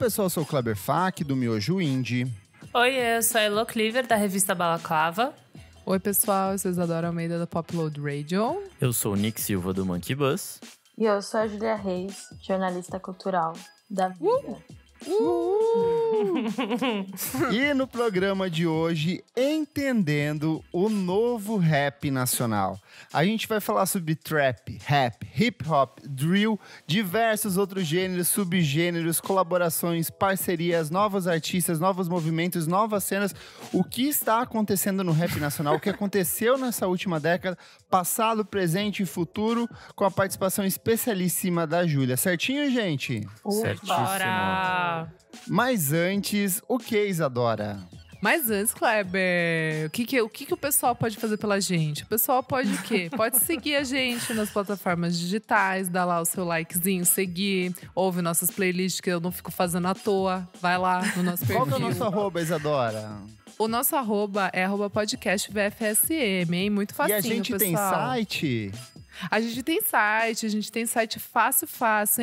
pessoal, eu sou o Kleber Fak, do Miojo Indie. Oi, eu sou a Elo Cleaver, da revista Balaclava. Oi, pessoal, eu sou a Isadora Almeida, da Popload Radio. Eu sou o Nick Silva, do Monkey Bus. E eu sou a Julia Reis, jornalista cultural da Vida. E no programa de hoje, entendendo o novo rap nacional. A gente vai falar sobre trap, rap, hip hop, drill, diversos outros gêneros, subgêneros, colaborações, parcerias, novos artistas, novos movimentos, novas cenas. O que está acontecendo no rap nacional, o que aconteceu nessa última década, passado, presente e futuro, com a participação especialíssima da Júlia. Certinho, gente? Certíssimo. Bora! Mas antes, o que, Isadora? Mas antes, Kleber, o que o pessoal pode fazer pela gente? O pessoal pode o quê? Pode seguir a gente nas plataformas digitais, dar lá o seu likezinho, seguir, ouve nossas playlists que eu não fico fazendo à toa. Vai lá no nosso perfil. Qual que é o nosso arroba, Isadora? O nosso arroba é @podcastvfsm, hein? Muito facinho, E a gente pessoal. tem site? A gente tem site fácil,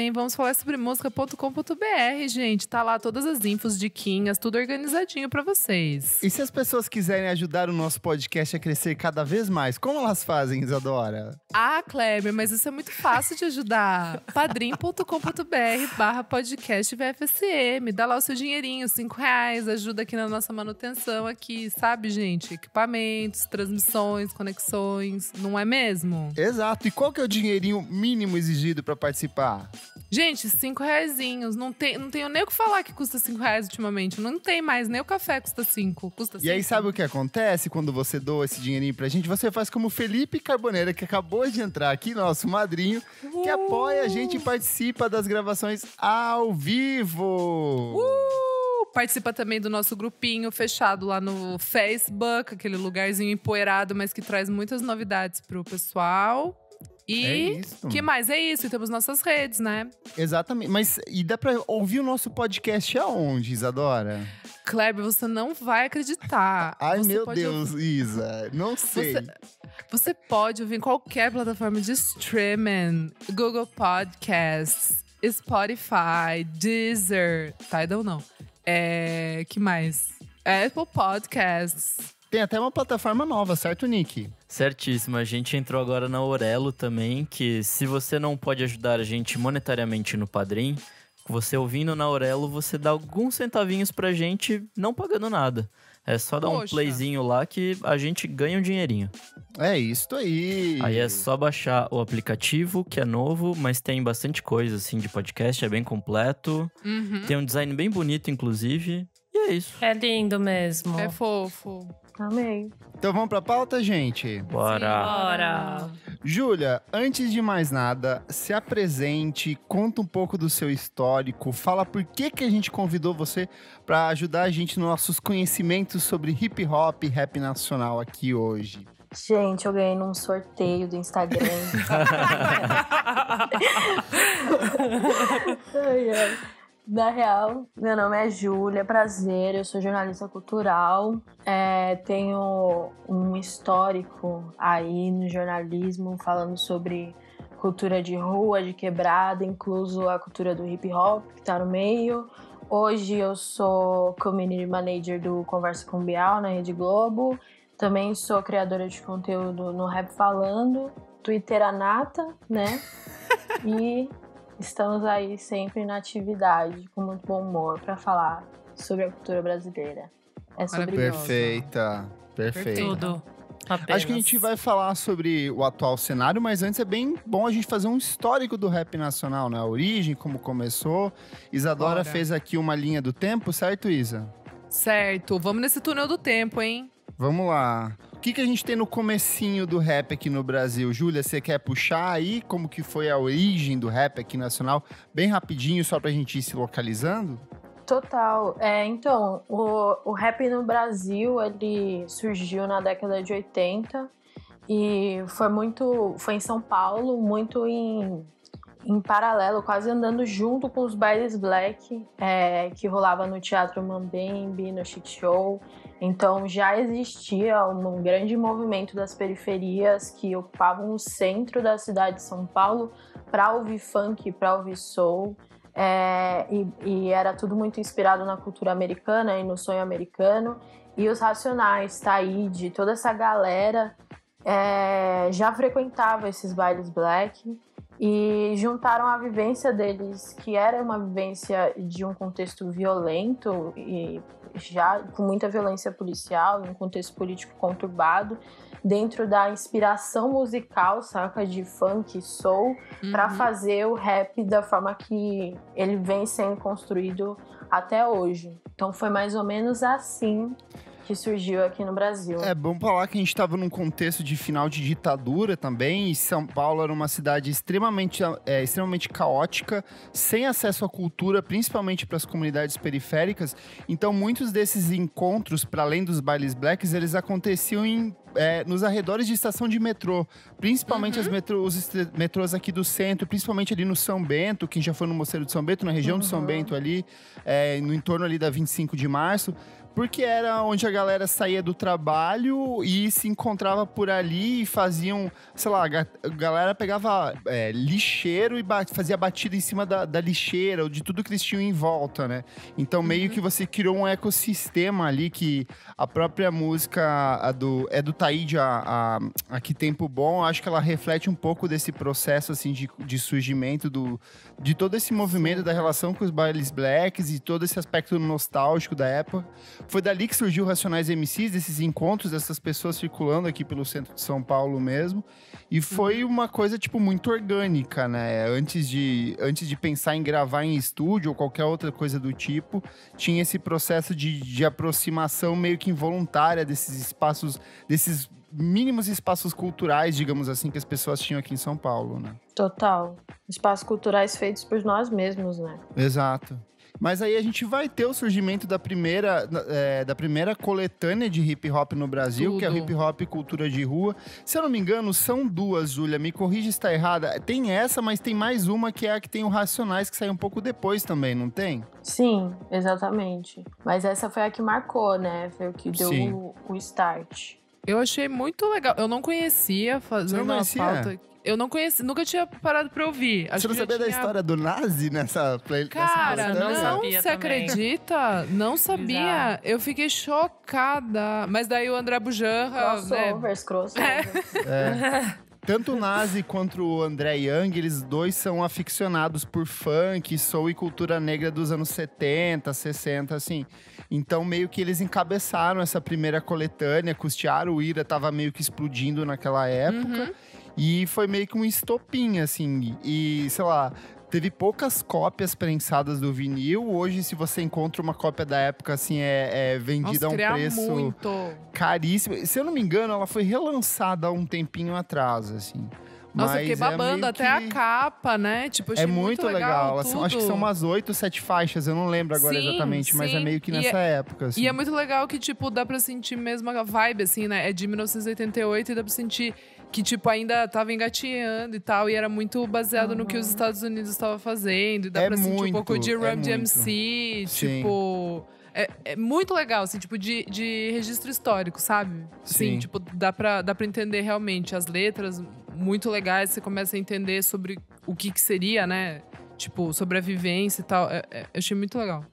hein? Vamos falar sobre música.com.br, gente. Tá lá todas as infos, diquinhas, tudo organizadinho pra vocês. E se as pessoas quiserem ajudar o nosso podcast a crescer cada vez mais, como elas fazem, Isadora? Ah, Kleber, mas isso é muito fácil de ajudar. padrim.com.br/podcastvfsm. Dá lá o seu dinheirinho, R$5. Ajuda aqui na nossa manutenção aqui, sabe, gente? Equipamentos, transmissões, conexões, não é mesmo? Exato. E qual que é o dinheirinho mínimo exigido para participar? Gente, R$5. Não tenho nem o que falar que custa R$5 ultimamente. Não tem mais, nem o café custa 5. Custa 5. E aí, sabe o que acontece quando você doa esse dinheirinho pra gente? Você faz como o Felipe Carboneira, que acabou de entrar aqui, nosso madrinho, que apoia a gente e participa das gravações ao vivo. Participa também do nosso grupinho fechado lá no Facebook, aquele lugarzinho empoeirado, mas que traz muitas novidades pro pessoal. E É isso. que mais? É isso, e temos nossas redes, né? Exatamente. Mas e dá pra ouvir o nosso podcast aonde, Isadora? Kleber, você não vai acreditar. Ai, Você meu pode Deus, Isa. Não sei. Você pode ouvir em qualquer plataforma de streaming. Google Podcasts, Spotify, Deezer, Tidal não. Que mais? Apple Podcasts. Tem até uma plataforma nova, certo, Nick? Certíssimo. A gente entrou agora na Aurelo também, que se você não pode ajudar a gente monetariamente no Padrim, você ouvindo na Aurelo, você dá alguns centavinhos pra gente, não pagando nada. É só dar um playzinho lá que a gente ganha um dinheirinho. É isso aí. Aí é só baixar o aplicativo, que é novo, mas tem bastante coisa, assim, de podcast, é bem completo. Uhum. Tem um design bem bonito, inclusive. E é isso. É lindo mesmo. É fofo. Amei. Então vamos pra pauta, gente? Bora! Bora! Júlia, antes de mais nada, se apresente, conta um pouco do seu histórico, fala por que a gente convidou você para ajudar a gente nos nossos conhecimentos sobre hip hop e rap nacional aqui hoje. Gente, eu ganhei num sorteio do Instagram. Ai, ai. Na real, meu nome é Júlia, prazer, eu sou jornalista cultural, tenho um histórico aí no jornalismo falando sobre cultura de rua, de quebrada, incluso a cultura do hip hop que tá no meio. Hoje eu sou community manager do Conversa com Bial na Rede Globo, também sou criadora de conteúdo no Rap Falando, twitteranata, né? E estamos aí sempre na atividade, com muito bom humor, para falar sobre a cultura brasileira. É sobre isso. Perfeita. Tudo. Apenas. Acho que a gente vai falar sobre o atual cenário, mas antes é bem bom a gente fazer um histórico do rap nacional, né? A origem, como começou. Isadora fez aqui uma linha do tempo, certo, Isa? Certo, vamos nesse túnel do tempo, hein? Vamos lá. O que a gente tem no comecinho do rap aqui no Brasil? Júlia, você quer puxar aí como que foi a origem do rap aqui nacional? Bem rapidinho, só pra gente ir se localizando? Total. Então, o rap no Brasil, ele surgiu na década de 80 e foi em São Paulo, muito em paralelo, quase andando junto com os bailes black que rolava no Teatro Mambembe, no Chic Show. Então já existia um grande movimento das periferias que ocupavam o centro da cidade de São Paulo para ouvir funk, para ouvir soul. e era tudo muito inspirado na cultura americana e no sonho americano. E os Racionais, Taíde, toda essa galera já frequentava esses bailes black e juntaram a vivência deles, que era uma vivência de um contexto violento e já com muita violência policial, um contexto político conturbado, dentro da inspiração musical, saca, de funk e soul, para fazer o rap da forma que ele vem sendo construído até hoje. Então foi mais ou menos assim que surgiu aqui no Brasil. É bom falar que a gente estava num contexto de final de ditadura também, e São Paulo era uma cidade extremamente caótica, sem acesso à cultura, principalmente para as comunidades periféricas. Então, muitos desses encontros, para além dos bailes blacks, eles aconteciam nos arredores de estação de metrô, principalmente os metrôs aqui do centro, principalmente ali no São Bento, quem já foi no Mosteiro de São Bento, na região do São Bento ali, no entorno ali da 25 de março, porque era onde a galera saía do trabalho e se encontrava por ali e faziam, sei lá, a galera pegava lixeiro e fazia batida em cima da lixeira, ou de tudo que eles tinham em volta, né? Então meio que você criou um ecossistema ali que a própria música do Taíde, a Que Tempo Bom, acho que ela reflete um pouco desse processo assim de surgimento de todo esse movimento da relação com os bailes blacks e todo esse aspecto nostálgico da época. Foi dali que surgiu o Racionais MCs, desses encontros, dessas pessoas circulando aqui pelo centro de São Paulo mesmo. E foi uma coisa, tipo, muito orgânica, né? Antes de pensar em gravar em estúdio ou qualquer outra coisa do tipo, tinha esse processo de aproximação meio que involuntária desses espaços, desses mínimos espaços culturais, digamos assim, que as pessoas tinham aqui em São Paulo, né? Total. Espaços culturais feitos por nós mesmos, né? Exato. Mas aí a gente vai ter o surgimento da primeira coletânea de hip hop no Brasil, que é o Hip Hop Cultura de Rua. Se eu não me engano, são duas, Júlia. Me corrija se está errada. Tem essa, mas tem mais uma que é a que tem o Racionais, que saiu um pouco depois também, não tem? Sim, exatamente. Mas essa foi a que marcou, né? Foi o que deu o start. Eu achei muito legal. Eu não conhecia, fazendo a pauta. Eu não conheci, nunca tinha parado pra ouvir. Você não sabia da história do Nazi nessa playlist? Cara, não você acredita? Não sabia. Exato. Eu fiquei chocada. Mas daí o André Bujanra... Crossovers. Tanto o Nazi quanto o André Young, eles dois são aficionados por funk, soul e cultura negra dos anos 70, 60, assim. Então, meio que eles encabeçaram essa primeira coletânea, custearam, o Ira tava meio que explodindo naquela época. E foi meio que um estopim, assim. E, sei lá, teve poucas cópias prensadas do vinil. Hoje, se você encontra uma cópia da época, assim, é vendida a um preço caríssimo. Se eu não me engano, ela foi relançada há um tempinho atrás, assim. Nossa, eu fiquei babando até a capa, né? Tipo, achei muito legal. Acho que são umas 8, 7 faixas, eu não lembro agora exatamente, mas é meio que nessa época, assim. E é muito legal que, tipo, dá pra sentir mesmo a vibe, assim, né? É de 1988 e dá pra sentir que, tipo, ainda tava engatinhando e tal. E era muito baseado no que os Estados Unidos estavam fazendo. E dá pra sentir um pouco de Run DMC, tipo... É muito legal, assim, tipo, de registro histórico, sabe? Sim, tipo, dá pra entender realmente as letras muito legais. Você começa a entender sobre o que seria, né? Tipo, sobre a vivência e tal. Eu achei muito legal.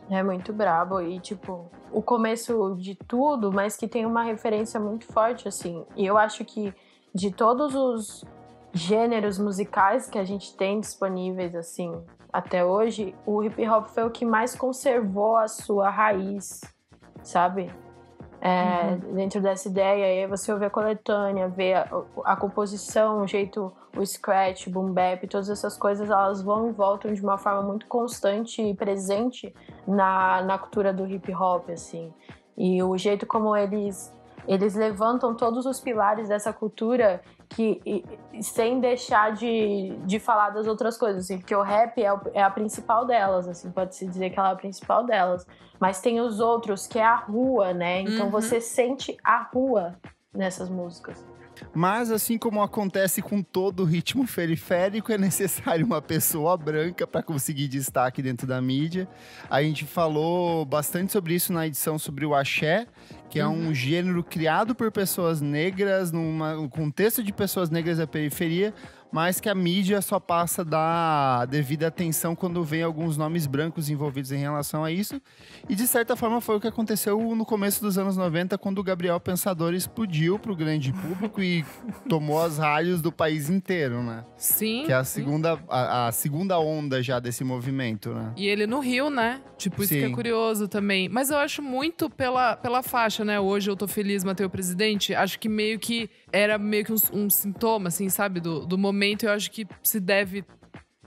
É muito brabo. E, tipo, o começo de tudo, mas que tem uma referência muito forte, assim. E eu acho que de todos os gêneros musicais que a gente tem disponíveis, assim, até hoje, o hip hop foi o que mais conservou a sua raiz, sabe? Dentro dessa ideia, aí você ouve a coletânea, vê a composição, o jeito, o scratch, boom bap, todas essas coisas, elas vão e voltam de uma forma muito constante e presente na cultura do hip hop, assim. E o jeito como eles levantam todos os pilares dessa cultura sem deixar de falar das outras coisas, assim, porque o rap é a principal delas, assim, pode-se dizer que ela é a principal delas, mas tem os outros, que é a rua, né? Então você sente a rua nessas músicas. Mas, assim como acontece com todo ritmo periférico, é necessário uma pessoa branca para conseguir destaque dentro da mídia. A gente falou bastante sobre isso na edição sobre o axé, que é um gênero criado por pessoas negras, num contexto de pessoas negras da periferia, mas que a mídia só passa a dar devida atenção quando vem alguns nomes brancos envolvidos em relação a isso. E, de certa forma, foi o que aconteceu no começo dos anos 90, quando o Gabriel Pensador explodiu para o grande público e tomou as rádios do país inteiro, né? Sim. Que é a segunda onda já desse movimento, né? E ele no Rio, né? Tipo, isso que é Sim. curioso também. Mas eu acho muito pela faixa, né? Hoje eu tô feliz, Matei o Presidente. Acho que meio que era meio que um sintoma, assim, sabe? Do momento. Eu acho que se deve…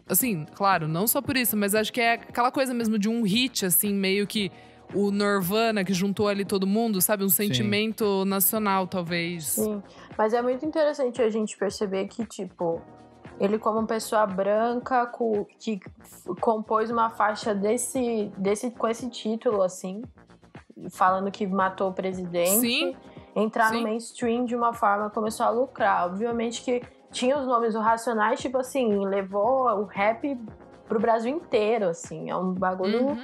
Assim, claro, não só por isso, mas acho que é aquela coisa mesmo de um hit, assim, meio que o Nirvana, que juntou ali todo mundo, sabe? Um sentimento nacional, talvez. Sim, mas é muito interessante a gente perceber que, tipo, ele como pessoa branca que compôs uma faixa com esse título, assim, falando que matou o presidente, Sim. entrar no Sim. mainstream de uma forma começou a lucrar. Obviamente que tinha os nomes do Racionais, tipo assim, levou o rap pro Brasil inteiro, assim. É um bagulho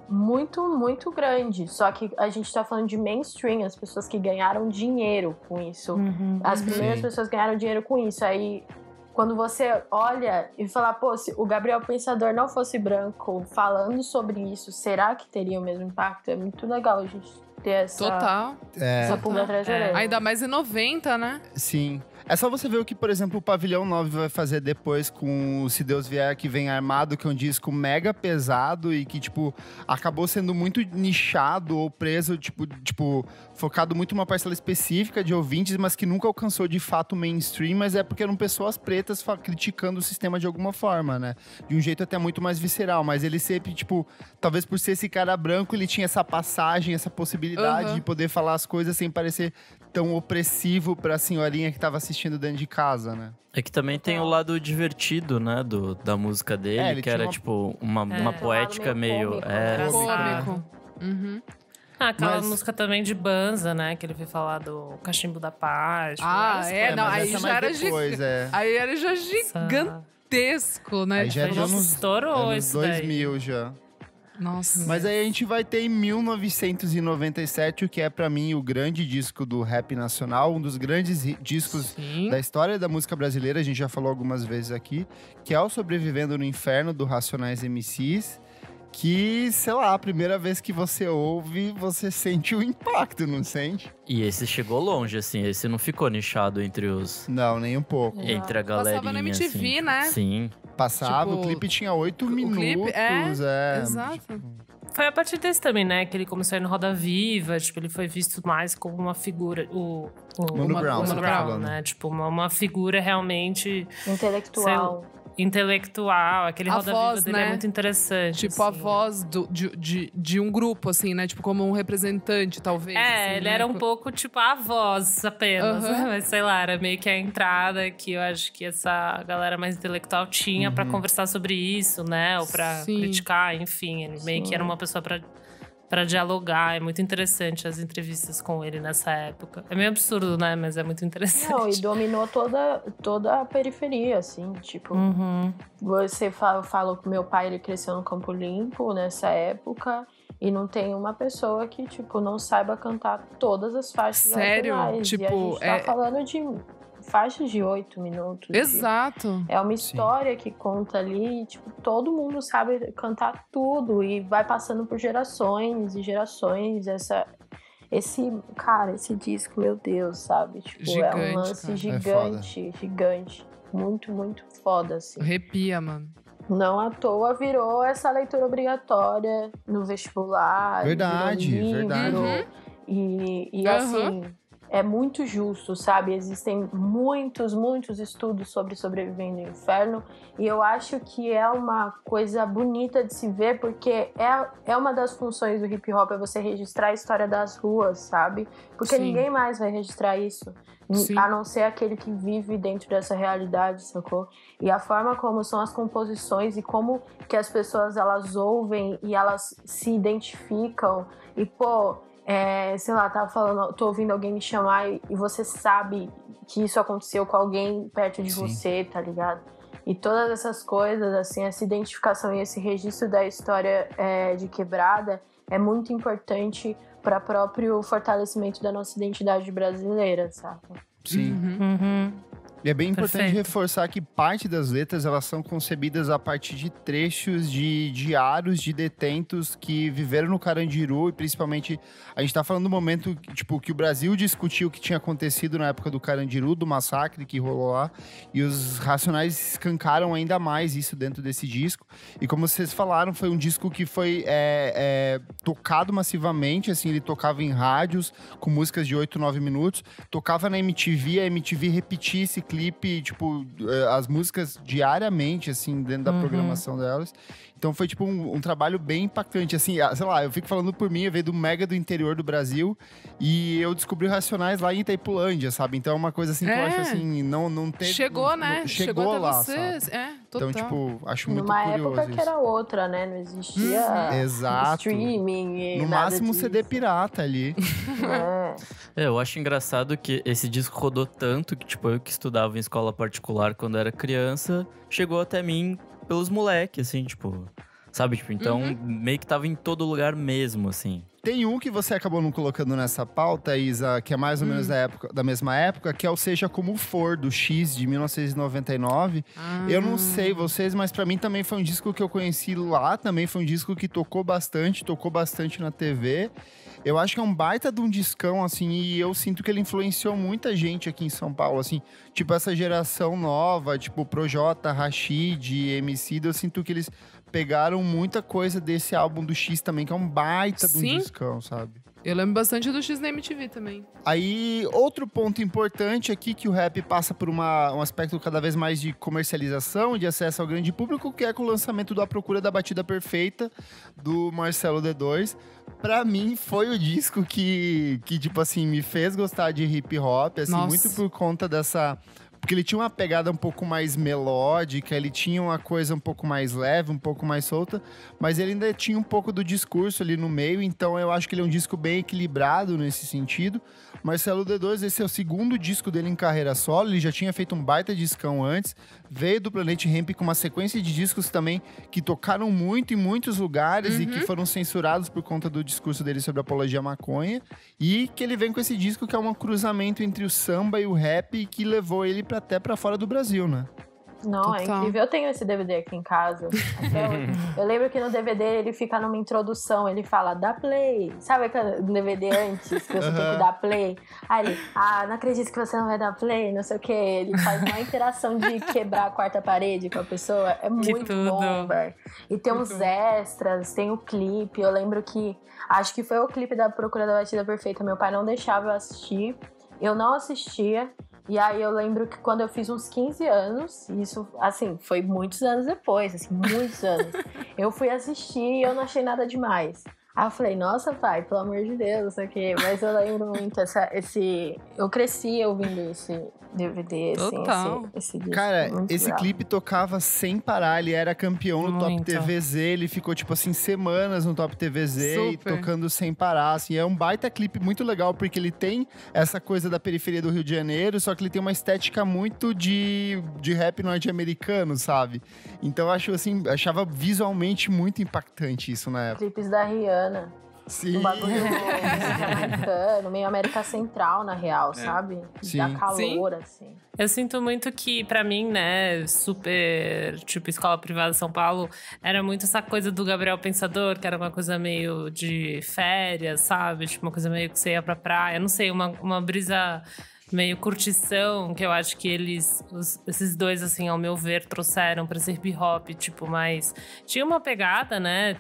muito, muito grande. Só que a gente tá falando de mainstream, as pessoas que ganharam dinheiro com isso. As primeiras Sim. pessoas ganharam dinheiro com isso. Aí, quando você olha e fala, pô, se o Gabriel Pensador não fosse branco falando sobre isso, será que teria o mesmo impacto? É muito legal a gente ter essa pulga atrás da orelha. Ainda mais em 90, né? Sim. É só você ver o que, por exemplo, o Pavilhão 9 vai fazer depois com o Se Deus Vier Que Vem Armado, que é um disco mega pesado e que, tipo, acabou sendo muito nichado ou preso, tipo, focado muito em uma parcela específica de ouvintes, mas que nunca alcançou de fato o mainstream, mas é porque eram pessoas pretas criticando o sistema de alguma forma, né? De um jeito até muito mais visceral, mas ele sempre, tipo, talvez por ser esse cara branco, ele tinha essa passagem, essa possibilidade de poder falar as coisas sem parecer tão opressivo pra senhorinha que tava assistindo dentro de casa, né? É que também tem o lado divertido, né, da música dele, ele que tinha era, uma- tipo, uma poética meio meio… cômico, É, né? Cômico. Uhum. Aquela Mas- música também de Banza, né? Que ele veio falar do Cachimbo da Paz. tipo, Ah, várias é, coisas. não, mas aí essa já mais era depois, Aí era já gigantesco, né? Aí já é de Nossa, anos, estourou anos isso daí. 2000 já. Nossa. Mas aí a gente vai ter em 1997, o que é pra mim o grande disco do rap nacional, um dos grandes discos Sim. da história da música brasileira, a gente já falou algumas vezes aqui, que é o Sobrevivendo no Inferno, do Racionais MCs, que, sei lá, a primeira vez que você ouve, você sente o impacto, não sente? E esse chegou longe, assim, esse não ficou nichado entre os… Não, nem um pouco. Entre a galerinha, Passava na MTV, assim. né? Sim. Passava, Tipo, o clipe tinha 8 o minutos. clipe, Exato. Foi a partir desse também, né? Que ele começou a ir no Roda Viva. Tipo, ele foi visto mais como uma figura… O Mano Brown, Mano você tá Brown, falando. né? Tipo, uma figura realmente Intelectual. intelectual. Aquele A Roda voz, Viva dele né? é muito interessante. Tipo, a assim. voz de um grupo, assim, né? Tipo, como um representante, talvez. É, assim, ele né? era um pouco tipo a voz apenas, Aham. mas sei lá, era meio que a entrada que eu acho que essa galera mais intelectual tinha pra conversar sobre isso, né? Ou pra Sim. criticar, enfim. Ele meio que era uma pessoa pra dialogar. É muito interessante as entrevistas com ele nessa época. É meio absurdo, né? Mas é muito interessante. Não, e dominou toda a periferia, assim, tipo… Uhum. Você falou que meu pai ele cresceu no Campo Limpo nessa época e não tem uma pessoa que, tipo, não saiba cantar todas as faixas Sério? nacionais. Tipo, e a gente tá falando de faixas de 8 minutos. Exato. É uma história que conta ali, tipo, todo mundo sabe cantar tudo e vai passando por gerações e gerações. Esse disco, meu Deus, sabe? Tipo, é um Gigante, lance cara. gigante, gigante. Muito, muito foda, assim. Arrepia, mano. Não à toa virou essa leitura obrigatória no vestibular. Verdade, virou livro. verdade. E assim, é muito justo, sabe? Existem muitos estudos sobre sobrevivendo no inferno. E eu acho que é uma coisa bonita de se ver, porque é uma das funções do hip hop, é você registrar a história das ruas, sabe? Porque Sim. ninguém mais vai registrar isso. Sim. A não ser aquele que vive dentro dessa realidade, sacou? E a forma como são as composições e como que as pessoas, elas ouvem e elas se identificam. E, pô, sei lá, tô ouvindo alguém me chamar e você sabe que isso aconteceu com alguém perto de Sim. você, tá ligado? E todas essas coisas, assim, essa identificação e esse registro da história de Quebrada é muito importante para próprio fortalecimento da nossa identidade brasileira, saca? Sim. Uhum. E é bem importante Perfeito. reforçar que parte das letras elas são concebidas a partir de trechos de diários de detentos que viveram no Carandiru e principalmente a gente tá falando do momento tipo que o Brasil discutiu o que tinha acontecido na época do Carandiru, do massacre que rolou lá, e os Racionais escancaram ainda mais isso dentro desse disco. E como vocês falaram, foi um disco que foi tocado massivamente, assim, ele tocava em rádios com músicas de 8, 9 minutos, tocava na MTV, a MTV repetia esse clipe, tipo, as músicas diariamente, assim, dentro da programação delas. Então foi, tipo, um trabalho bem impactante, assim, sei lá, eu fico falando por mim, eu veio do mega do interior do Brasil e eu descobri Racionais lá em Itaipulândia, sabe? Então é uma coisa, assim, que eu acho, assim, não teve... Chegou, né? Chegou lá, você. sabe? Total. Então, tipo, acho muito Numa curioso época que era isso. outra, né? Não existia Exato. streaming e No nada máximo disso. CD pirata ali. Eu acho engraçado que esse disco rodou tanto que, tipo, eu que estudava em escola particular quando era criança, chegou até mim pelos moleques, assim, tipo... Sabe, tipo, então meio que tava em todo lugar mesmo, assim. Tem um que você acabou não colocando nessa pauta, Isa, que é mais ou menos da mesma época, que é o Seja Como For, do X, de 1999. Eu não sei vocês, mas pra mim também foi um disco que eu conheci lá, também foi um disco que tocou bastante na TV. Eu acho que é um baita de um discão, assim, e eu sinto que ele influenciou muita gente aqui em São Paulo, assim. Tipo, essa geração nova, tipo, Projota, Rashid, Emicida, eu sinto que eles pegaram muita coisa desse álbum do X também, que é um baita de um Sim. discão, sabe? Eu lembro bastante do X na MTV também. Aí, outro ponto importante aqui, que o rap passa por um aspecto cada vez mais de comercialização, de acesso ao grande público, que é com o lançamento do A Procura da Batida Perfeita, do Marcelo D2. Pra mim, foi o disco que tipo assim, me fez gostar de hip hop, assim, Nossa. muito por conta dessa... Porque ele tinha uma pegada um pouco mais melódica, ele tinha uma coisa um pouco mais leve, um pouco mais solta, mas ele ainda tinha um pouco do discurso ali no meio, então eu acho que ele é um disco bem equilibrado nesse sentido. Marcelo D2, esse é o segundo disco dele em carreira solo, ele já tinha feito um baita discão antes, veio do Planet Hemp com uma sequência de discos também que tocaram muito em muitos lugares e que foram censurados por conta do discurso dele sobre a apologia à maconha, e que ele vem com esse disco que é um cruzamento entre o samba e o rap que levou ele até pra fora do Brasil, né? Não, é Total. incrível. Eu tenho esse DVD aqui em casa. Até hoje. Eu lembro que no DVD ele fica numa introdução, ele fala, dá play. Sabe aquele DVD antes que você tem que dar play? Aí ele, não acredito que você não vai dar play, não sei o quê. Ele faz uma interação de quebrar a quarta parede com a pessoa. É muito tudo. bom, velho. E tem uns extras, tem o clipe. Eu lembro que, acho que foi o clipe da Procura da Batida Perfeita. Meu pai não deixava eu assistir. Eu não assistia. E aí eu lembro que quando eu fiz uns 15 anos, isso, assim, foi muitos anos depois, assim, muitos anos, eu fui assistir e eu não achei nada demais. Aí eu falei, nossa, pai, pelo amor de Deus, não sei o quê. Mas eu lembro muito eu cresci ouvindo esse DVD, assim, Total. esse disco. Cara, muito esse legal. clipe tocava sem parar, ele era campeão no Top Muito. TVZ, ele ficou, tipo assim, semanas no Top TVZ e Super. tocando sem parar, assim. É um baita clipe muito legal, porque ele tem essa coisa da periferia do Rio de Janeiro, só que ele tem uma estética muito de rap norte-americano, sabe? Então eu acho, assim, achava visualmente muito impactante isso na época. Clipes da Rihanna. Sim. Um bagulho americano, meio América Central, na real, sabe? Sim. Dá calor, assim. Eu sinto muito que, pra mim, né, super, tipo, escola privada São Paulo, era muito essa coisa do Gabriel Pensador, que era uma coisa meio de férias, sabe? Tipo, uma coisa meio que você ia pra praia, não sei, uma brisa meio curtição, que eu acho que esses dois, assim, ao meu ver, trouxeram pra esse hip hop, tipo, mas tinha uma pegada, né,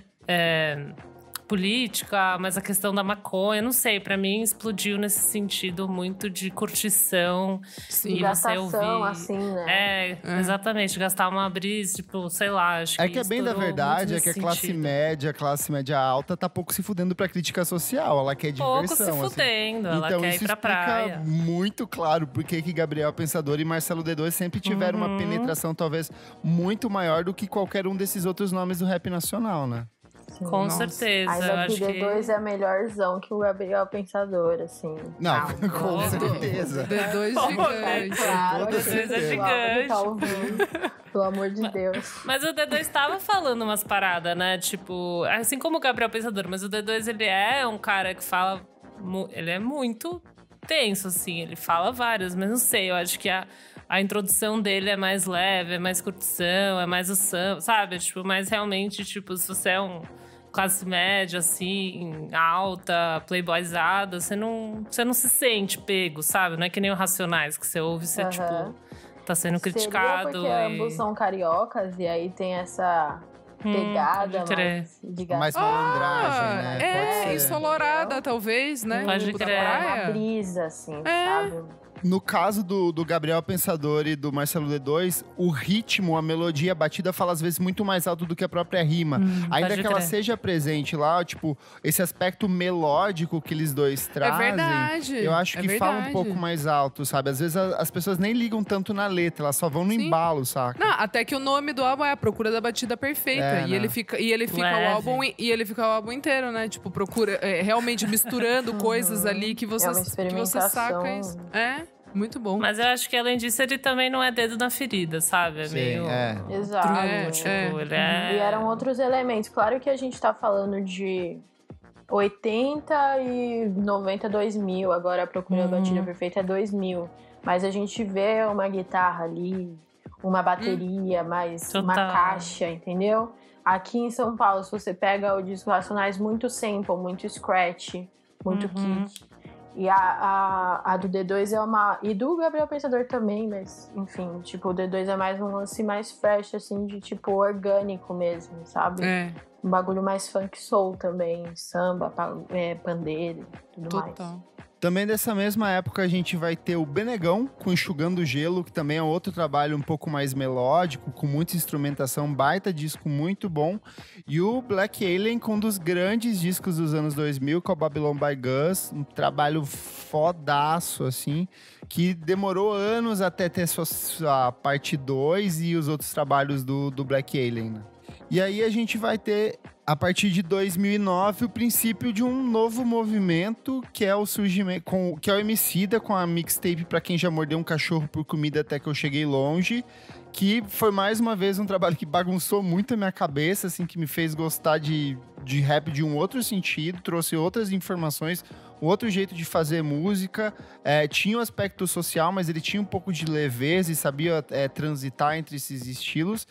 política, mas a questão da maconha, não sei, pra mim explodiu nesse sentido muito de curtição. Sim. E você Gastação, ouvir. assim, né? Exatamente, gastar uma brisa, tipo, sei lá, acho É que que é bem da estourou verdade, muito é que a nesse classe média alta tá pouco se fudendo pra crítica social, ela quer pouco diversão, se assim. fudendo, ela Então quer isso ir pra explica praia. muito claro porque que Gabriel Pensador e Marcelo D2 sempre tiveram uma penetração talvez muito maior do que qualquer um desses outros nomes do rap nacional, né? assim. Com Nossa. certeza. Mas eu aqui acho D2 que... é melhorzão que o Gabriel Pensador, assim. Não, com não. certeza. D2 Pô, gigante. Claro, toda assim, certeza. é pessoal que tá gigante. ouvindo, pelo amor de Deus. Mas o D2 tava falando umas paradas, né? Tipo, assim como o Gabriel Pensador, mas o D2, ele é um cara que fala... Ele é muito tenso, assim. Ele fala várias, mas não sei. Eu acho que a introdução dele é mais leve, é mais curtição, é mais o samba, sabe? Tipo, mas realmente, tipo, se você é um classe média, assim, alta, playboyzada, você não se sente pego, sabe? Não é que nem o Racionais, que você ouve e você, tipo, tá sendo criticado. Seria porque ambos são cariocas e aí tem essa pegada pode crer. mais de gato. Mais malandragem, né? Pode É, ser. ensolarada, talvez, né? Pode Tipo, da crer. Uma praia. brisa, assim, É. sabe? No caso do Gabriel Pensador e do Marcelo D2, o ritmo, a melodia, a batida fala às vezes muito mais alto do que a própria rima. Ainda pode que ela crer. seja presente lá, tipo, esse aspecto melódico que eles dois trazem, verdade, eu acho é que fala um verdade. pouco mais alto, sabe? Às vezes as pessoas nem ligam tanto na letra, elas só vão no Sim. embalo, saca? Não, até que o nome do álbum é A Procura da Batida Perfeita. É, e, né? ele fica Leve. ele fica o álbum inteiro, né? Tipo, procura realmente misturando coisas ali que você, É uma que você experimentação. saca isso. É, muito bom. Mas eu acho que, além disso, ele também não é dedo na ferida, sabe? É Sim, meio... Exato. Tipo, ele E é... eram outros elementos. Claro que a gente tá falando de 80 e 90, 2000. Agora a Procura da Batida Perfeita é 2000. Mas a gente vê uma guitarra ali, uma bateria, mais uma Total. caixa, entendeu? Aqui em São Paulo, se você pega o disco Racionais, muito sample, muito scratch, muito kick. E a do D2 é uma... E do Gabriel Pensador também, mas... Enfim, tipo, o D2 é mais um lance mais fresh, assim, de tipo, orgânico mesmo, sabe? É, Um bagulho mais funk soul também, samba, pandeiro e tudo mais. total. Também dessa mesma época a gente vai ter o Benegão com Enxugando Gelo, que também é outro trabalho um pouco mais melódico, com muita instrumentação, baita disco muito bom. E o Black Alien com um dos grandes discos dos anos 2000, que é o Babylon by Gus, um trabalho fodaço, assim, que demorou anos até ter sua parte 2 e os outros trabalhos do Black Alien, né? E aí a gente vai ter, a partir de 2009, o princípio de um novo movimento, que é o surgimento, que é o Emicida com a mixtape Pra Quem Já Mordeu um Cachorro por Comida Até Que Eu Cheguei Longe, que foi mais uma vez um trabalho que bagunçou muito a minha cabeça, assim, que me fez gostar de rap de um outro sentido, trouxe outras informações, um outro jeito de fazer música, tinha um aspecto social, mas ele tinha um pouco de leveza e sabia transitar entre esses estilos,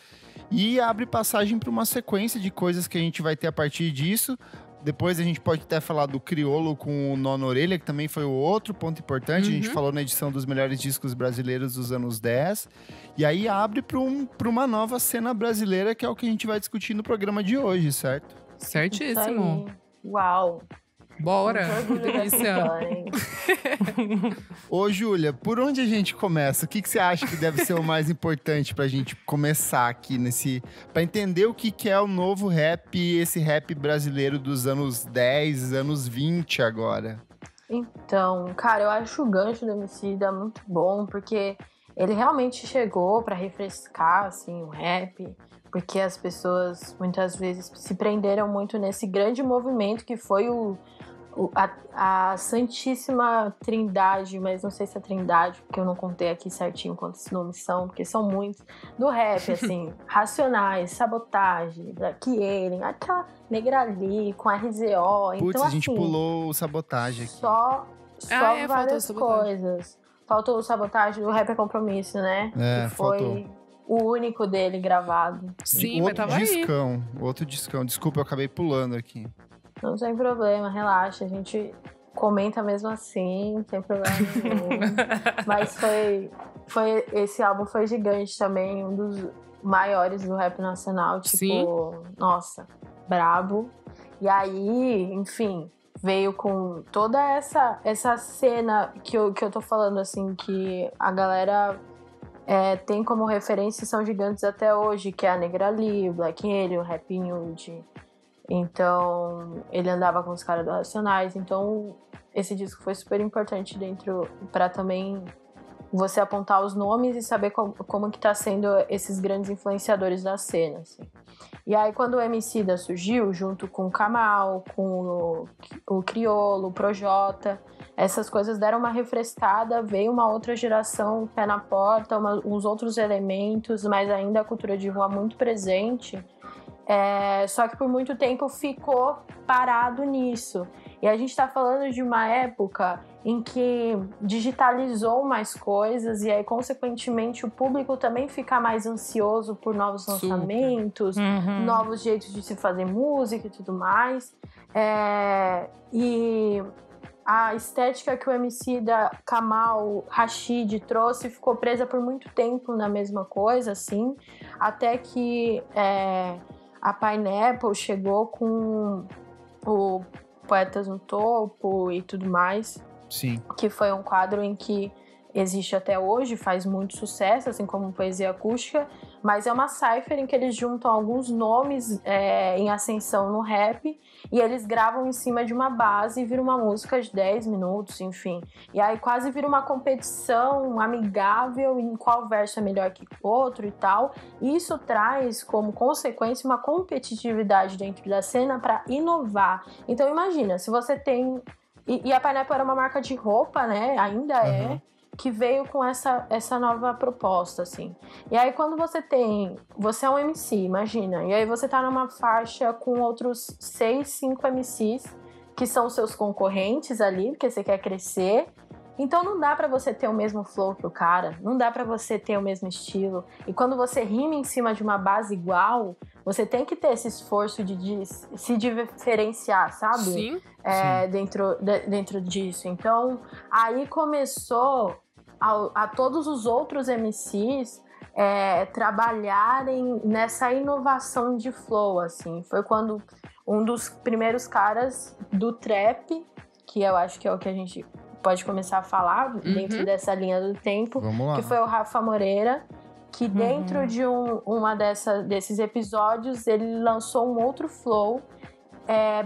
e abre passagem para uma sequência de coisas que a gente vai ter a partir disso. Depois a gente pode até falar do Criolo com o Nó na Orelha, que também foi o outro ponto importante. A gente falou na edição dos melhores discos brasileiros dos anos 10. E aí abre para uma nova cena brasileira, que é o que a gente vai discutir no programa de hoje, certo? Certíssimo. Isso aí. Uau. Bora. Muito orgulho dessa Delícia. história, hein? Ô, Júlia, por onde a gente começa? O que você acha que deve ser o mais importante pra gente começar aqui pra entender o que é o novo rap, esse rap brasileiro dos anos 10, anos 20 agora? Então, cara, eu acho o gancho do Emicida muito bom, porque ele realmente chegou pra refrescar, assim, o rap, porque as pessoas muitas vezes se prenderam muito nesse grande movimento que foi a Santíssima Trindade, mas não sei se é Trindade, porque eu não contei aqui certinho quantos nomes são, porque são muitos, do rap, assim, Racionais, Sabotagem, Black Alien, aquela Negra ali, com RZO, Putz, então a gente assim, pulou o Sabotagem aqui. só faltou várias o Sabotagem. coisas. Faltou o Sabotagem do Rap é Compromisso, né? Que foi faltou. o único dele gravado. Sim, mas outro tava aí. discão, outro discão. Desculpa, eu acabei pulando aqui. Não tem problema, relaxa. A gente comenta mesmo assim, não tem problema nenhum. Mas esse álbum foi gigante também, um dos maiores do rap nacional. Tipo, Sim. nossa, brabo. E aí, enfim, veio com toda essa cena que eu tô falando, assim, que a galera tem como referência e são gigantes até hoje, que é a Negra Lee, o Black Alien, o Rap Nude. Então, ele andava com os caras do Racionais. Então, esse disco foi super importante pra também você apontar os nomes e saber como que tá sendo esses grandes influenciadores da cena, assim. E aí, quando o Emicida surgiu, junto com o Kamal, com o Criolo, o Projota, essas coisas deram uma refrescada, veio uma outra geração, pé na porta, uns outros elementos, mas ainda a cultura de rua muito presente. Só que por muito tempo ficou parado nisso. E a gente está falando de uma época em que digitalizou mais coisas e aí, consequentemente, o público também fica mais ansioso por novos lançamentos, novos jeitos de se fazer música e tudo mais. E a estética que o Emicida, Kamal, Rashid trouxe ficou presa por muito tempo na mesma coisa, assim, até que a Pineapple chegou com o Poetas no Topo e tudo mais. Sim. Que foi um quadro em que existe até hoje, faz muito sucesso, assim como Poesia Acústica, mas é uma cypher em que eles juntam alguns nomes em ascensão no rap e eles gravam em cima de uma base e vira uma música de 10 minutos, enfim. E aí quase vira uma competição amigável em qual verso é melhor que o outro e tal. E isso traz como consequência uma competitividade dentro da cena para inovar. Então imagina, se você tem... E a Pineapple era uma marca de roupa, né? Ainda que veio com essa nova proposta, assim. E aí, quando você é um MC, imagina, e aí você tá numa faixa com outros 6, 5 MCs, que são seus concorrentes ali, porque você quer crescer. Então não dá pra você ter o mesmo flow que o cara, não dá pra você ter o mesmo estilo. E quando você rima em cima de uma base igual, você tem que ter esse esforço de se diferenciar, sabe? Sim. Dentro disso. Então, aí começou a todos os outros MCs trabalharem nessa inovação de flow, assim. Foi quando um dos primeiros caras do trap, que eu acho que é o que a gente pode começar a falar dentro dessa linha do tempo, que foi o Rafa Moreira, que dentro de desses episódios ele lançou um outro flow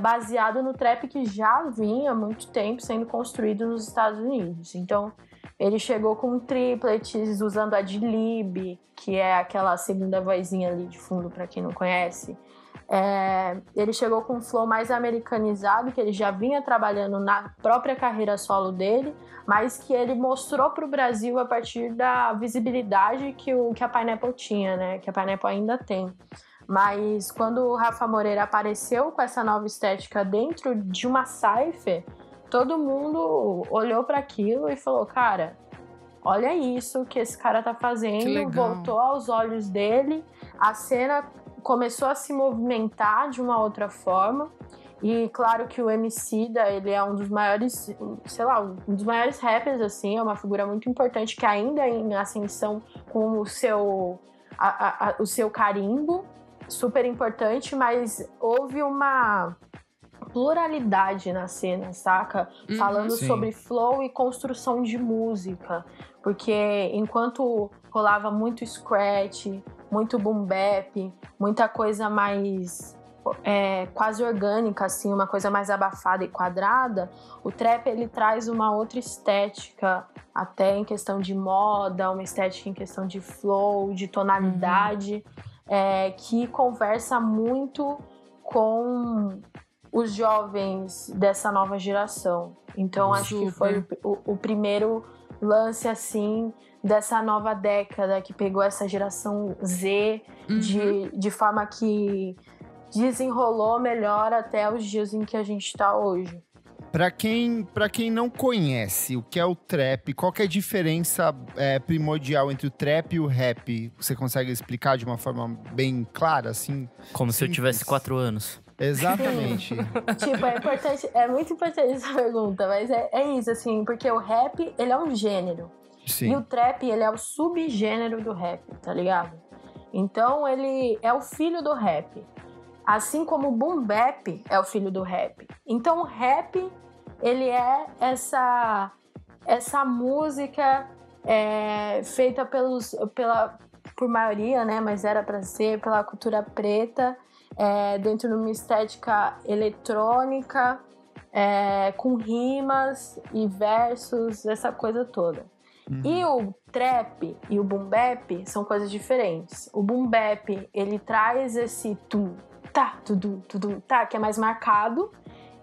baseado no trap que já vinha há muito tempo sendo construído nos Estados Unidos. Então, ele chegou com triplets, usando a Adlib, que é aquela segunda vozinha ali de fundo, para quem não conhece. Ele chegou com um flow mais americanizado, que ele já vinha trabalhando na própria carreira solo dele, mas que ele mostrou para o Brasil a partir da visibilidade que a Pineapple tinha, né? Que a Pineapple ainda tem. Mas quando o Rafa Moreira apareceu com essa nova estética dentro de uma cypher, todo mundo olhou para aquilo e falou, cara, olha isso que esse cara tá fazendo, voltou aos olhos dele, a cena começou a se movimentar de uma outra forma. E claro que o Emicida, ele é um dos maiores, um dos maiores rappers, assim, é uma figura muito importante que ainda é em ascensão com o seu carimbo, super importante, mas houve uma pluralidade na cena, saca? Falando sobre flow e construção de música, porque enquanto rolava muito scratch, muito boom bap, muita coisa mais quase orgânica, assim, uma coisa mais abafada e quadrada, o trap ele traz uma outra estética, até em questão de moda, uma estética em questão de flow, de tonalidade, que conversa muito com os jovens dessa nova geração. Então, acho que foi o primeiro lance, assim, dessa nova década, que pegou essa geração Z de forma que desenrolou melhor até os dias em que a gente está hoje. Pra quem não conhece o que é o trap, qual que é a diferença primordial entre o trap e o rap? Você consegue explicar de uma forma bem clara, assim? Como se eu tivesse 4 anos. Exatamente. Tipo, é muito importante essa pergunta, mas é isso, assim, porque o rap, ele é um gênero. Sim. E o trap, ele é o subgênero do rap, tá ligado? Então, ele é o filho do rap. Assim como o boom bap é o filho do rap. Então, o rap, ele é essa música feita por maioria, né? Mas era pra ser pela cultura preta, dentro de uma estética eletrônica, com rimas e versos, essa coisa toda. E o trap e o boom bap são coisas diferentes. O boom bap, ele traz esse tum, tá, tudum, tudum, tá, que é mais marcado.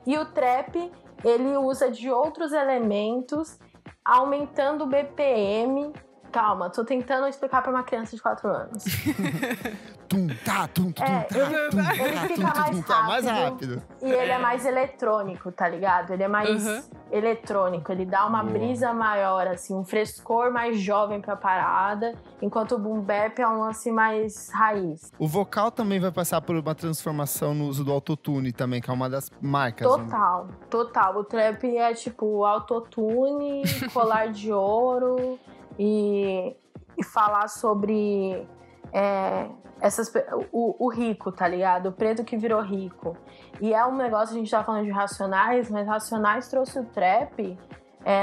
E o trap, ele usa de outros elementos, aumentando o BPM. Calma, tô tentando explicar pra uma criança de 4 anos. Ele fica mais rápido. E ele é mais eletrônico, tá ligado? Ele é mais eletrônico. Ele dá uma brisa maior, assim, um frescor mais jovem pra parada. Enquanto o boom bap é um lance mais raiz. O vocal também vai passar por uma transformação no uso do autotune também, que é uma das marcas. Total, né? Total. O trap é tipo autotune, colar de ouro e falar sobre... o rico, tá ligado? O preto que virou rico. E é um negócio, a gente tá falando de Racionais, mas Racionais trouxe o trap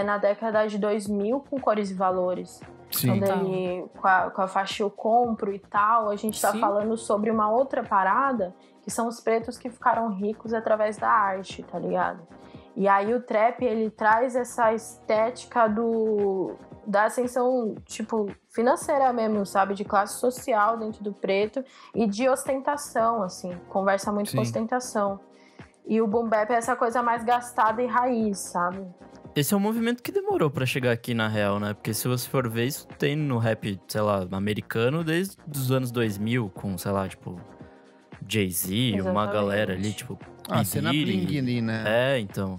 na década de 2000 com Cores e Valores. Sim. Quando ele, com a faixa Eu Compro e tal, a gente tá falando sobre uma outra parada, que são os pretos que ficaram ricos através da arte, tá ligado? E aí o trap, ele traz essa estética da ascensão, tipo, financeira mesmo, sabe? De classe social dentro do preto e de ostentação, assim. Conversa muito com ostentação. E o boom bap é essa coisa mais gastada e raiz, sabe? Esse é um movimento que demorou pra chegar aqui, na real, né? Porque se você for ver, isso tem no rap, sei lá, americano desde os anos 2000, com, sei lá, tipo, Jay-Z, uma galera ali, tipo, a cena bling ali, né? É, então...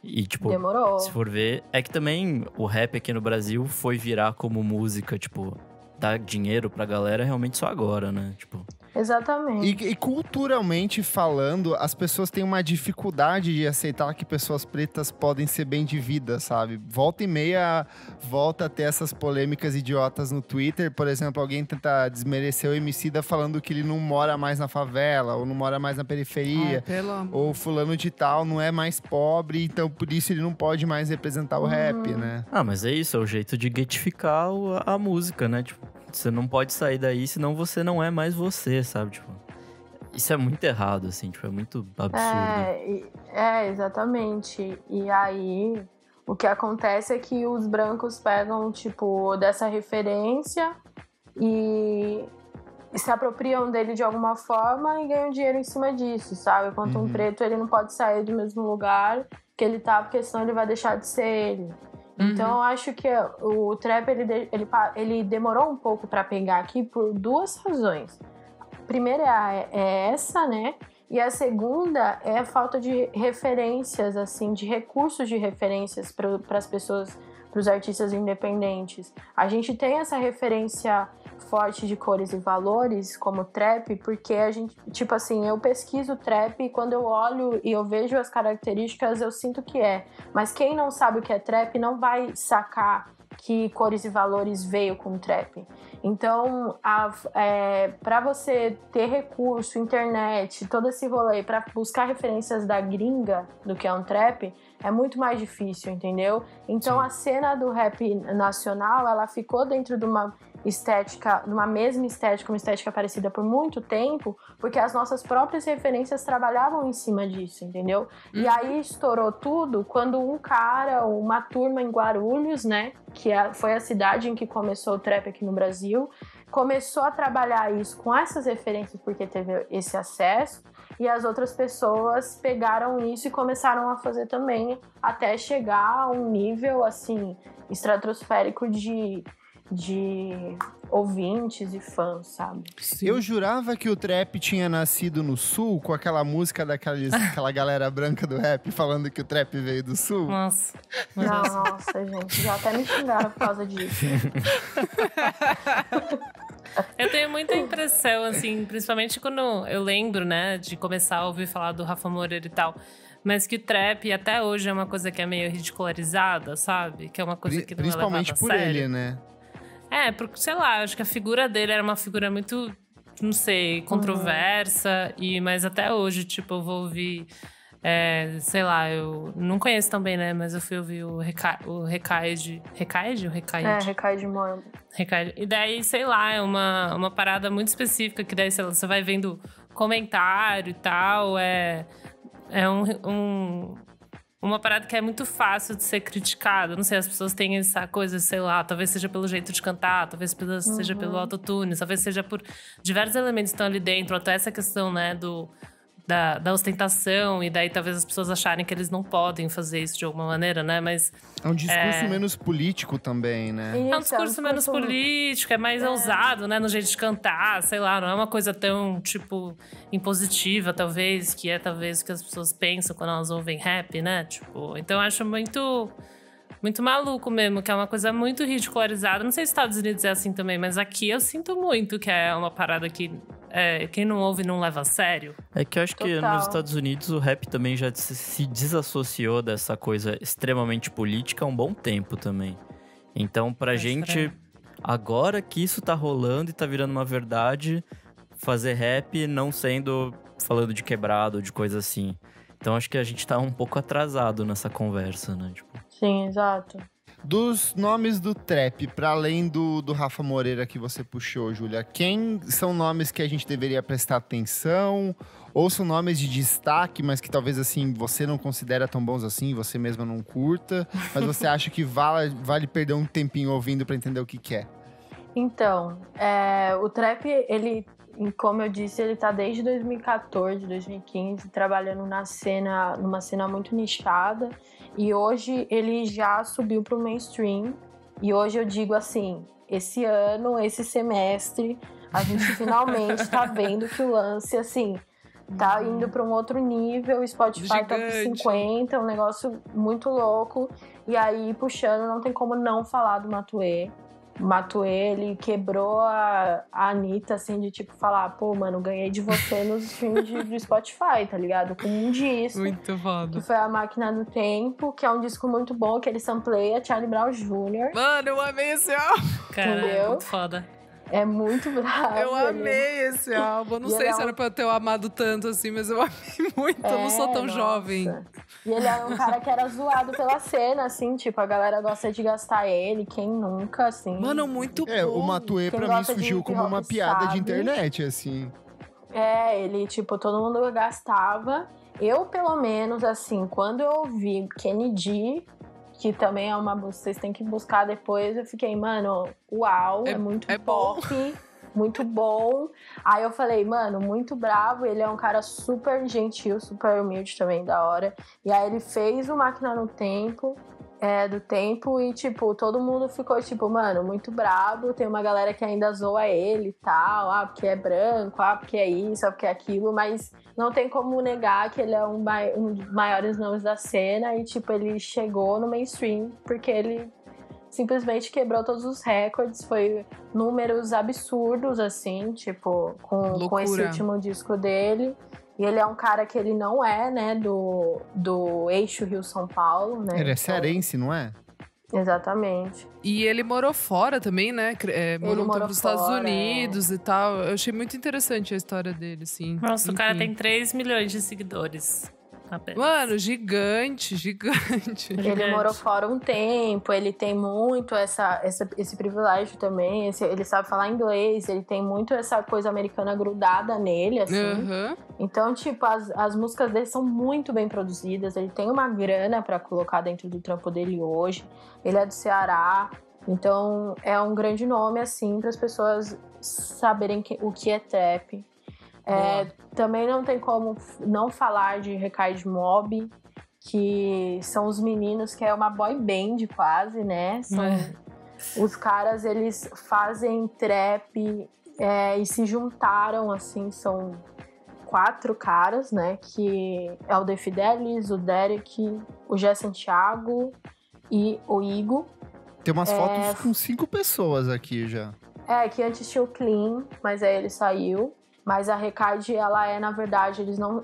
E, tipo, demorou. Se for ver, é que também o rap aqui no Brasil foi virar como música, tipo, dar dinheiro pra galera realmente só agora, né? Tipo... Exatamente. E culturalmente falando, as pessoas têm uma dificuldade de aceitar que pessoas pretas podem ser bem de vida, sabe? Volta e meia, volta a ter essas polêmicas idiotas no Twitter. Por exemplo, alguém tenta desmerecer o Emicida falando que ele não mora mais na favela, ou não mora mais na periferia. Ou fulano de tal não é mais pobre, então por isso ele não pode mais representar o rap, né? Ah, mas é isso, é o jeito de getificar a música, né? Tipo, você não pode sair daí, senão você não é mais você, sabe? Tipo, isso é muito errado, assim, tipo, é muito absurdo. Exatamente. E aí, o que acontece é que os brancos pegam, tipo, dessa referência e se apropriam dele de alguma forma e ganham dinheiro em cima disso, sabe? Enquanto um preto, ele não pode sair do mesmo lugar que ele tá, porque senão ele vai deixar de ser ele. Então, eu acho que o trap, ele demorou um pouco pra pegar aqui por 2 razões. A primeira é essa, né? E a segunda é a falta de referências, assim, de recursos de referências para as pessoas, para os artistas independentes. A gente tem essa referência forte de Cores e Valores, como trap, porque a gente, tipo assim, eu pesquiso trap e quando eu olho e eu vejo as características, eu sinto que é. Mas quem não sabe o que é trap não vai sacar que Cores e Valores veio com trap. Então, para você ter recurso, internet, todo esse rolê, para buscar referências da gringa do que é um trap, é muito mais difícil, entendeu? Então, a cena do rap nacional, ela ficou dentro de uma estética, numa mesma estética, uma estética parecida por muito tempo, porque as nossas próprias referências trabalhavam em cima disso, entendeu? E aí estourou tudo quando um cara, uma turma em Guarulhos, né, que foi a cidade em que começou o trap aqui no Brasil, começou a trabalhar isso com essas referências porque teve esse acesso, e as outras pessoas pegaram isso e começaram a fazer também, até chegar a um nível, assim, estratosférico de ouvintes e fãs, sabe? Sim. Eu jurava que o trap tinha nascido no Sul, com aquela música daquela galera branca do rap falando que o trap veio do Sul. Nossa. Nossa, gente, já até me xingaram por causa disso. Eu tenho muita impressão, assim, principalmente quando eu lembro, né, de começar a ouvir falar do Rafa Moreira e tal, mas que o trap até hoje é uma coisa que é meio ridicularizada, sabe? Que é uma coisa que não é levada a sério. Principalmente por ele, né? Porque, sei lá, acho que a figura dele era uma figura muito, não sei, controversa. Mas até hoje, tipo, eu vou ouvir... sei lá, eu não conheço tão bem, né? Mas eu fui ouvir o Recaide. Recaide ou Recaide? Recaide Morbo. Recaide. E daí, sei lá, é uma parada muito específica. Que daí, sei lá, você vai vendo comentário e tal. uma parada que é muito fácil de ser criticada. Não sei, as pessoas têm essa coisa, sei lá, talvez seja pelo jeito de cantar, talvez seja pelo autotune, talvez seja por diversos elementos que estão ali dentro, até essa questão, né, da ostentação, e daí talvez as pessoas acharem que eles não podem fazer isso de alguma maneira, né? Mas é um discurso menos político também, né? É um discurso menos político, é mais ousado, né? No jeito de cantar, sei lá, não é uma coisa tão, tipo, impositiva, talvez, que é talvez o que as pessoas pensam quando elas ouvem rap, né? Tipo, então eu acho muito maluco mesmo, que é uma coisa muito ridicularizada. Não sei se nos Estados Unidos é assim também, mas aqui eu sinto muito que é uma parada que quem não ouve não leva a sério. É que eu acho que nos Estados Unidos o rap também já se desassociou dessa coisa extremamente política há um bom tempo também. Então, pra gente, agora que isso tá rolando e tá virando uma verdade, fazer rap não falando de quebrado, de coisa assim. Então, acho que a gente tá um pouco atrasado nessa conversa, né? Tipo... Sim, exato. Dos nomes do trap, para além do Rafa Moreira que você puxou, Júlia, quem são nomes que a gente deveria prestar atenção? Ou são nomes de destaque, mas que talvez assim você não considera tão bons assim, você mesma não curta, mas você acha que vale perder um tempinho ouvindo para entender o que é? Então, o trap, ele, como eu disse, ele tá desde 2014, 2015, trabalhando numa cena muito nichada. E hoje ele já subiu pro mainstream. E hoje eu digo assim, esse ano, esse semestre, a gente finalmente tá vendo que o lance, assim, tá indo para um outro nível. O Spotify tá pro 50, um negócio muito louco. E aí, puxando, não tem como não falar do Matuê. O Matuê, ele quebrou a Anitta, assim, de tipo falar, pô, mano, ganhei de você nos streams do Spotify, tá ligado? Com um disco. Muito foda. Que foi A Máquina do Tempo, que é um disco muito bom, que ele sampleia Charlie Brown Jr. Mano, eu amei esse álbum. Cara, é muito foda. É muito bravo. Eu amei esse álbum. Não sei se era pra eu ter amado tanto assim, mas eu amei muito. Eu não sou tão jovem. E ele era um cara que era zoado pela cena, assim, tipo, a galera gosta de gastar ele, quem nunca, assim. Mano, muito bom. O Matuê pra mim surgiu como uma piada de internet, assim. Ele, tipo, todo mundo gastava. Eu, pelo menos, assim, quando eu ouvi Kennedy, que também é uma... Vocês têm que buscar depois. Eu fiquei, mano, uau, é muito pop, muito bom. Aí eu falei, mano, muito bravo. Ele é um cara super gentil, super humilde também, da hora. E aí ele fez o Máquina do Tempo, e, tipo, todo mundo ficou, tipo, mano, muito bravo. Tem uma galera que ainda zoa ele e tal. Porque é branco, porque é isso, porque é aquilo. Mas não tem como negar que ele é um dos maiores nomes da cena. E, tipo, ele chegou no mainstream porque ele simplesmente quebrou todos os recordes. Foi números absurdos, assim, tipo, com esse último disco dele. E ele é um cara que ele não é, né, do eixo Rio-São Paulo, né? Ele é cearense, não é? Exatamente. E ele morou fora também, né? Morou nos Estados Unidos e tal. Eu achei muito interessante a história dele, assim. Nossa, o cara tem 3 milhões de seguidores. Apenas. Mano, gigante. Ele morou fora um tempo, ele tem muito esse privilégio também, ele sabe falar inglês, ele tem muito essa coisa americana grudada nele, assim. Uhum. Então, tipo, as músicas dele são muito bem produzidas, ele tem uma grana pra colocar dentro do trampo dele hoje, ele é do Ceará, então é um grande nome, assim, para as pessoas saberem o que é trap. Também não tem como não falar de Recaide Mob, que são os meninos, que é uma boy band quase, né? Os caras, eles fazem trap e se juntaram, assim, são 4 caras, né? Que é o The Fidelis, o Derek, o Gé Santiago e o Igor. Tem umas fotos com 5 pessoas aqui já. Que antes tinha o Clean, mas aí ele saiu. Mas a Recaide, ela na verdade, eles não...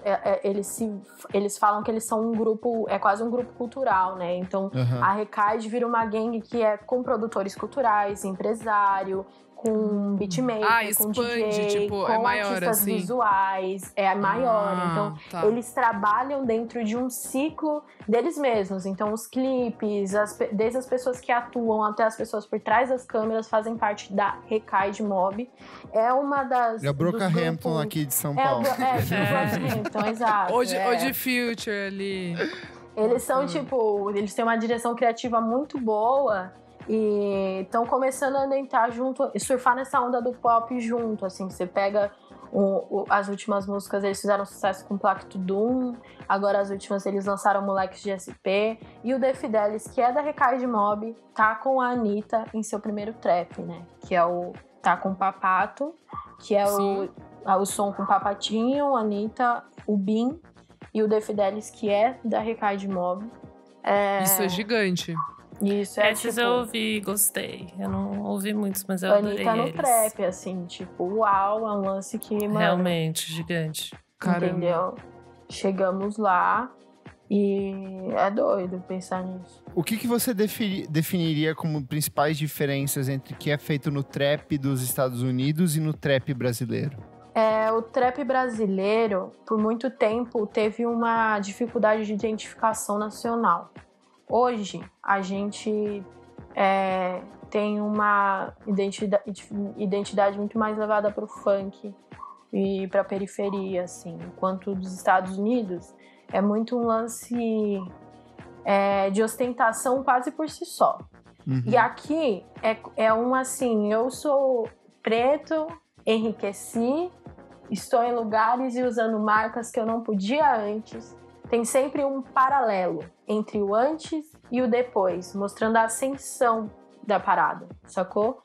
Eles falam que eles são um grupo... É quase um grupo cultural, né? Então, a Recaide vira uma gangue que é com produtores culturais, empresário, com beatmaker, com DJ, tipo, com maior, artistas assim. visuais. É maior. Então, eles trabalham dentro de um ciclo deles mesmos. Então, os clipes, desde as pessoas que atuam até as pessoas por trás das câmeras fazem parte da Recaide Mob. É uma das... É o Brockhampton aqui de São Paulo. Brockhampton, exato. Ou de Future ali. Eles são, tipo, eles têm uma direção criativa muito boa e estão começando a entrar junto, surfar nessa onda do pop junto, assim. Você pega as últimas músicas, eles fizeram sucesso com Placto Doom, agora as últimas eles lançaram Moleques de SP, e o The Fidelis, que é da Recaide Mob, tá com a Anitta em seu primeiro trap, né? Que é tá com o Papato, que é o som com Papatinho, Anitta, o Bin, e o The Fidelis, que é da Recaide Mob. Isso é gigante. Isso é, esses tipo, eu ouvi, gostei. Eu não ouvi muitos, mas eu adorei Anitta no eles. trap, assim, tipo, uau, é um lance que, mano... Realmente, gigante. Caramba. Entendeu? Chegamos lá e é doido pensar nisso. O que você definiria como principais diferenças entre o que é feito no trap dos Estados Unidos e no trap brasileiro? O trap brasileiro, por muito tempo, teve uma dificuldade de identificação nacional. Hoje, a gente tem uma identidade muito mais levada para o funk e para a periferia, assim. Enquanto dos Estados Unidos, é muito um lance de ostentação quase por si só. Uhum. E aqui é um assim, eu sou preto, enriqueci, estou em lugares e usando marcas que eu não podia antes. Tem sempre um paralelo entre o antes e o depois, mostrando a ascensão da parada, sacou?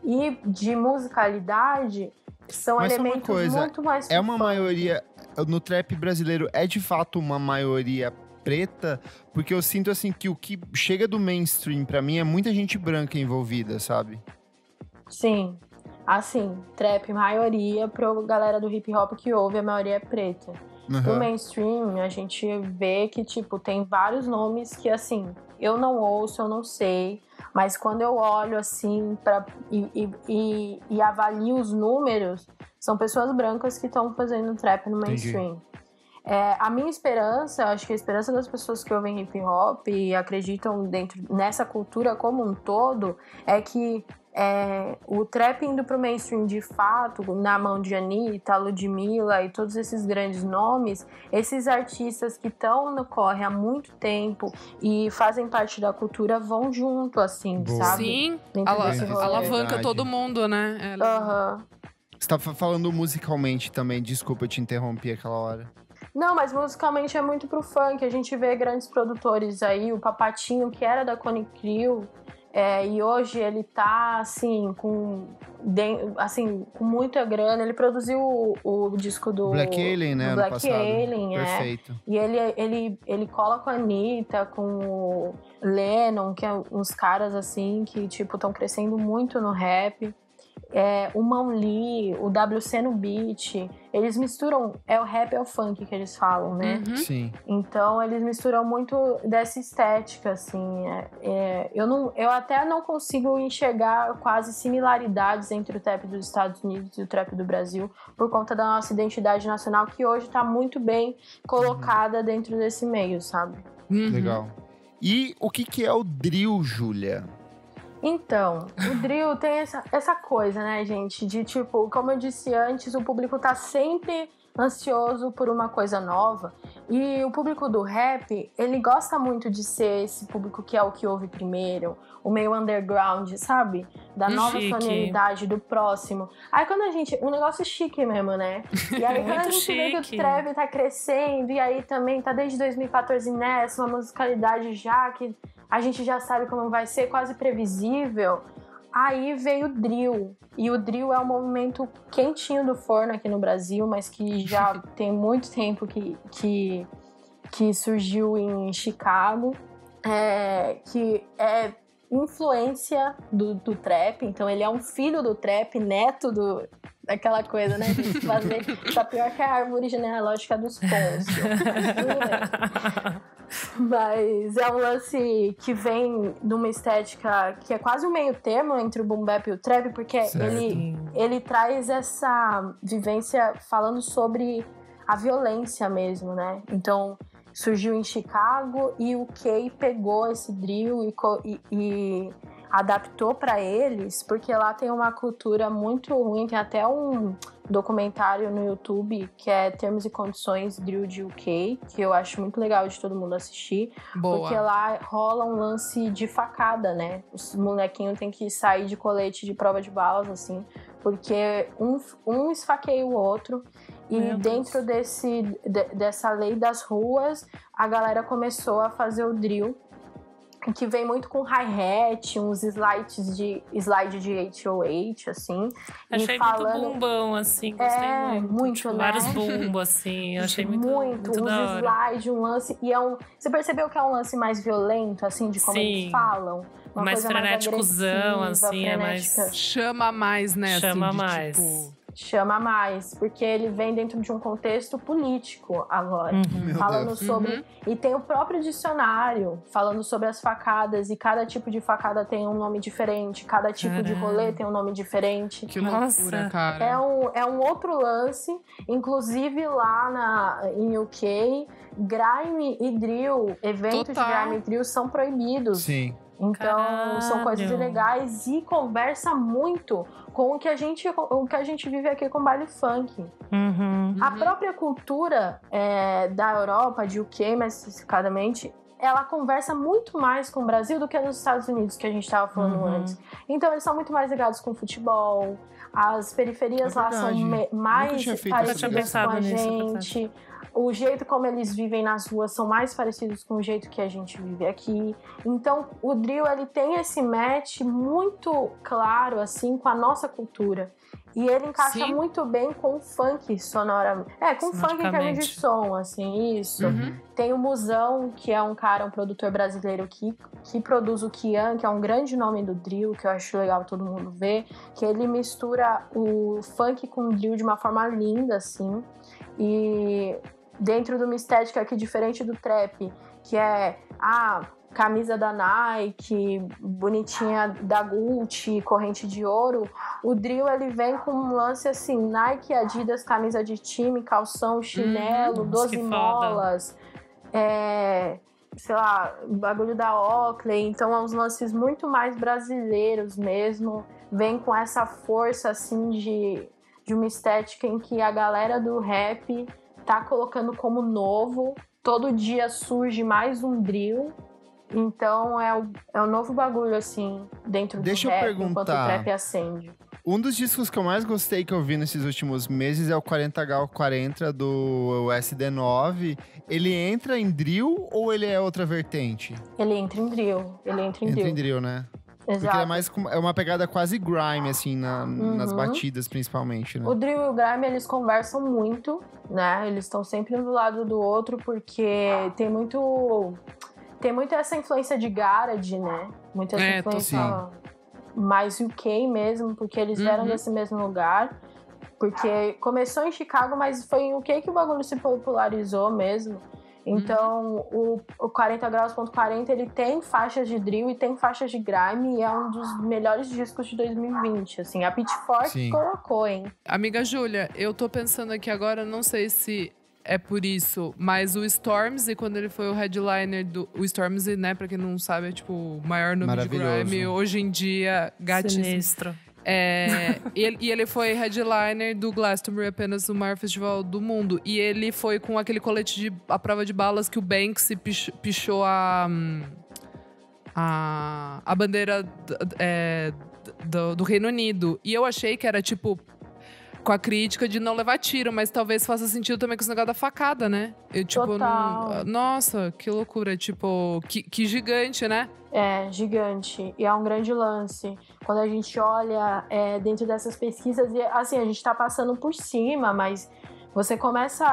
E de musicalidade, são Mas elementos muito mais... É uma maioria... No trap brasileiro, é de fato uma maioria preta? Porque eu sinto, assim, que o que chega do mainstream, pra mim, é muita gente branca envolvida, sabe? Sim. Assim, trap, maioria, pra galera do hip hop que ouve, a maioria é preta. No mainstream, a gente vê que, tipo, tem vários nomes que, assim, eu não ouço, eu não sei, mas quando eu olho, assim, e avalio os números, são pessoas brancas que estão fazendo trap no mainstream. A minha esperança, acho que a esperança das pessoas que ouvem hip hop e acreditam nessa cultura como um todo, é que o trap indo pro mainstream de fato, na mão de Anitta, Ludmilla e todos esses grandes nomes, esses artistas que estão no corre há muito tempo e fazem parte da cultura vão junto, assim, Boa. sabe? Sim, Dentro alavanca todo mundo, né? Aham. Você tá falando musicalmente também, desculpa, eu te interrompi aquela hora. Não, mas musicalmente é muito pro funk. A gente vê grandes produtores aí, o Papatinho, que era da Cone Crew, e hoje ele tá, assim, com muita grana. Ele produziu o disco do Black Alien, né? Do Ano Black passado. Alien, Perfeito. E ele cola com a Anitta, com o Lennon, que é uns caras, assim, que, tipo, estão crescendo muito no rap. O Mão Lee, o WC no beat, eles misturam, o rap é o funk que eles falam, né? Uhum. Sim. Então eles misturam muito dessa estética, assim. Eu até não consigo enxergar quase similaridades entre o trap dos Estados Unidos e o trap do Brasil, por conta da nossa identidade nacional, que hoje está muito bem colocada dentro desse meio, sabe? Uhum. Legal. E o que é o drill, Júlia? Então, o drill tem essa coisa, né, gente? De tipo, como eu disse antes, o público tá sempre ansioso por uma coisa nova. E o público do rap, ele gosta muito de ser esse público que é o que ouve primeiro, o meio underground, sabe? Da nova Chique. sonoridade, do próximo. Aí quando um negócio chique mesmo, né? E aí quando a Muito gente vê que o chique. trap tá crescendo, e aí também tá desde 2014 nessa, uma musicalidade já que a gente já sabe como vai ser, quase previsível. Aí veio o drill. E o drill é um movimento quentinho do forno aqui no Brasil, mas que já tem muito tempo que surgiu em Chicago. Que é influência do trap. Então ele é um filho do trap, neto daquela coisa, né? De fazer tá pior que a árvore genealógica dos Pôncio. Mas é um lance que vem de uma estética que é quase um meio termo entre o boom bap e o trap, porque ele traz essa vivência falando sobre a violência mesmo, né? Então, surgiu em Chicago e o Kay pegou esse drill e adaptou para eles, porque lá tem uma cultura muito ruim, tem até um documentário no YouTube que é Termos e Condições Drill de UK, que eu acho muito legal de todo mundo assistir. Boa. Porque lá rola um lance de facada, né? Os molequinhos têm que sair de colete de prova de balas, assim, porque um esfaqueia o outro. E Meu dentro dessa lei das ruas, a galera começou a fazer o drill, que vem muito com hi-hat, uns slide de 808, assim. Achei e falando... muito bumbão, assim, gostei muito. Tipo, né? vários bumbos, assim, eu achei muito uns da hora. slide, um lance... E você percebeu que é um lance mais violento, assim, de como eles falam? Uma mais coisa frenéticozão, assim, frenética. é mais... Chama mais, né? Chama assim, mais. Tipo... Chama mais, porque ele vem dentro de um contexto político agora. Meu Falando Deus. sobre... E tem o próprio dicionário falando sobre as facadas, e cada tipo de facada tem um nome diferente, cada tipo de rolê tem um nome diferente. Que loucura, Nossa. cara. É um outro lance, inclusive lá em UK, grime e drill, eventos Total. de grime e drill são proibidos. Sim. Então, são coisas Caralho. ilegais e conversa muito com o que a gente vive aqui com baile funk. Uhum. A própria cultura da Europa, de UK mais especificadamente, ela conversa muito mais com o Brasil do que nos Estados Unidos, que a gente estava falando antes. Então, eles são muito mais ligados com o futebol, as periferias lá são mais tinha feito parecidas essa com a pensado gente. O jeito como eles vivem nas ruas são mais parecidos com o jeito que a gente vive aqui. Então, o drill, ele tem esse match muito claro, assim, com a nossa cultura. E ele encaixa Sim. muito bem com o funk sonoramente. Com o funk em termos de som, assim, isso. Tem o Musão, que é um produtor brasileiro que produz o Kian, que é um grande nome do drill, que eu acho legal todo mundo ver, que ele mistura o funk com o drill de uma forma linda, assim. E dentro de uma estética aqui diferente do trap, que é camisa da Nike, bonitinha da Gucci, corrente de ouro, o drill ele vem com um lance assim, Nike, Adidas, camisa de time, calção, chinelo, 12 que molas, sei lá, bagulho da Oakley. Então é uns lances muito mais brasileiros mesmo, vem com essa força assim de uma estética em que a galera do rap tá colocando como novo. Todo dia surge mais um drill. Então é o novo bagulho, assim, dentro do rap, enquanto o trap acende. Um dos discos que eu mais gostei que eu vi nesses últimos meses é o 40H40 do SD9. Ele entra em drill ou ele é outra vertente? Ele entra em drill. Entra em drill, né? Exato. Porque é uma pegada quase grime, assim, nas batidas, principalmente, né? O drill e o grime, eles conversam muito, né? Eles estão sempre um do lado do outro, porque tem muito essa influência de garage, né? Muita essa influência mais UK mesmo, porque eles vieram desse mesmo lugar. Porque começou em Chicago, mas foi em UK que o bagulho se popularizou mesmo. Então, o 40graus.40, ele tem faixas de drill e tem faixas de grime, e é um dos melhores discos de 2020, assim. A Pitchfork colocou, hein? Amiga Júlia, eu tô pensando aqui agora, não sei se é por isso, mas o Stormzy, quando ele foi o headliner o Stormzy, né, pra quem não sabe, é tipo o maior nome de grime, hoje em dia, gatíssimo. Sinistro. E ele foi headliner do Glastonbury, apenas o maior festival do mundo. E ele foi com aquele colete a prova de balas que o Banksy pichou a bandeira do Reino Unido. E eu achei que era tipo com a crítica de não levar tiro, mas talvez faça sentido também com esse negócio da facada, né? Total. Nossa, que loucura. Tipo, que gigante, né? É, gigante. E é um grande lance. Quando a gente olha dentro dessas pesquisas, e assim, a gente tá passando por cima, mas você começa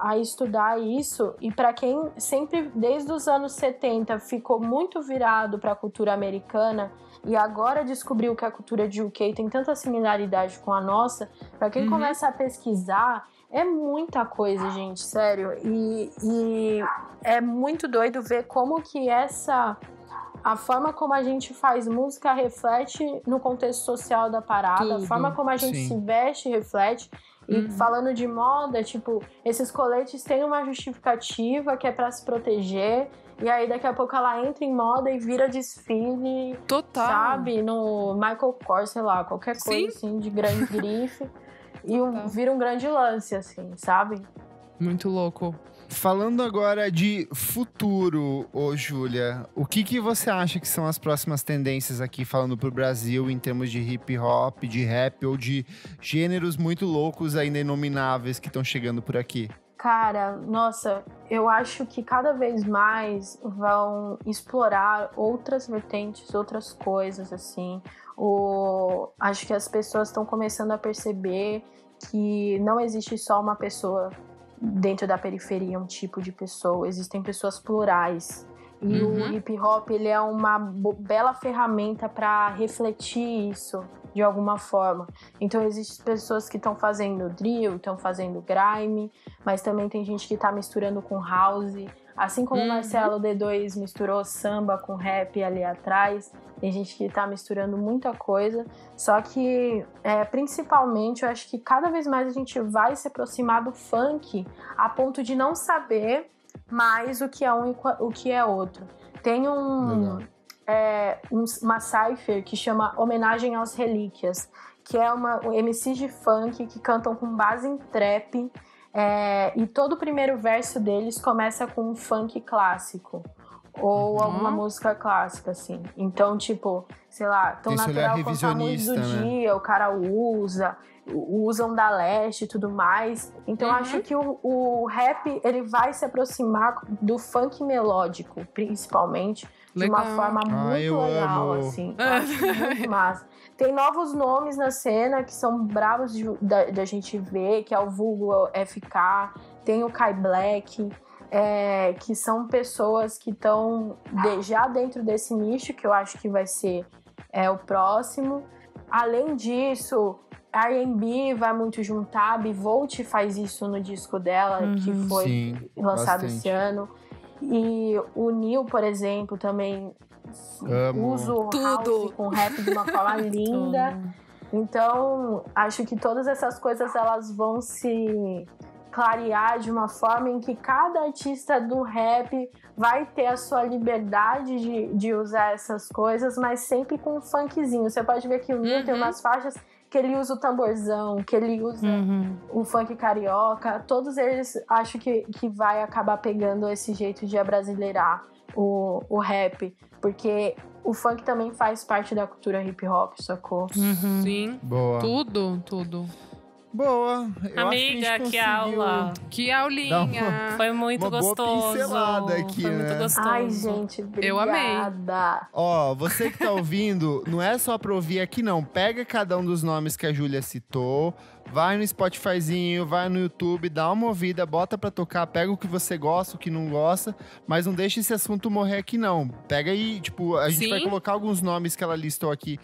a estudar isso, e para quem sempre, desde os anos 70, ficou muito virado para a cultura americana, e agora descobriu que a cultura de UK tem tanta similaridade com a nossa, para quem começa a pesquisar, é muita coisa, gente, sério. E é muito doido ver como que a forma como a gente faz música reflete no contexto social da parada, Tudo. A forma como a gente se veste reflete. E falando de moda, tipo, esses coletes têm uma justificativa que é pra se proteger. E aí, daqui a pouco, ela entra em moda e vira desfile, Total. sabe? No Michael Kors, sei lá, qualquer coisa, Sim. assim, de grande grife. E Total. vira um grande lance, assim, sabe? Muito louco. Falando agora de futuro, ô Júlia, o que você acha que são as próximas tendências aqui, falando pro Brasil, em termos de hip hop, de rap ou de gêneros muito loucos ainda inomináveis que estão chegando por aqui? Cara, nossa, eu acho que cada vez mais vão explorar outras vertentes, outras coisas, assim. Acho que as pessoas estão começando a perceber que não existe só uma pessoa dentro da periferia, um tipo de pessoa. Existem pessoas plurais. E o hip hop, ele é uma bela ferramenta para refletir isso de alguma forma. Então, existem pessoas que estão fazendo drill, estão fazendo grime, mas também tem gente que está misturando com house. Assim como o Marcelo D2 misturou samba com rap ali atrás, tem gente que está misturando muita coisa. Só que, principalmente, eu acho que cada vez mais a gente vai se aproximar do funk a ponto de não saber mais o que é um e o que é outro. Tem uma cypher que chama Homenagem aos Relíquias, que é um MC de funk que cantam com base em trap, e todo o primeiro verso deles começa com um funk clássico ou alguma música clássica, assim. Então, tipo, sei lá, tão Esse natural olhar quanto a luz do revisionista, né? dia, o cara usam da leste e tudo mais. Então, acho que o rap, ele vai se aproximar do funk melódico, principalmente, de uma Legal. forma muito eu legal, amo. assim. Eu acho muito massa. Tem novos nomes na cena que são bravos da gente ver, que é o vulgo FK, tem o Kai Black, que são pessoas que estão já dentro desse nicho, que eu acho que vai ser o próximo. Além disso, R&B vai muito juntar, a Bivolt faz isso no disco dela, que foi Sim, lançado bastante. esse ano. E o Neil, por exemplo, também Amo. usa o Tudo. house com rap de uma forma linda. Então, acho que todas essas coisas elas vão se clarear de uma forma em que cada artista do rap vai ter a sua liberdade de usar essas coisas, mas sempre com um funkzinho. Você pode ver que o Neil tem umas faixas que ele usa o tamborzão, que ele usa o funk carioca. Todos eles acho que vai acabar pegando esse jeito de abrasileirar o rap, porque o funk também faz parte da cultura hip hop, sacou? Sim. Boa. Tudo. Boa. Eu Amiga, acho que, que a gente conseguiu aula. Que aulinha. Foi muito Uma boa gostoso. pincelada aqui, Foi muito né? gostoso. Ai, gente, obrigada. Eu amei. Ó, você que tá ouvindo, não é só pra ouvir aqui, não. Pega cada um dos nomes que a Júlia citou, vai no Spotifyzinho, vai no YouTube, dá uma ouvida, bota pra tocar, pega o que você gosta, o que não gosta, mas não deixa esse assunto morrer aqui, não. Pega aí, tipo, a gente Sim. vai colocar alguns nomes que ela listou aqui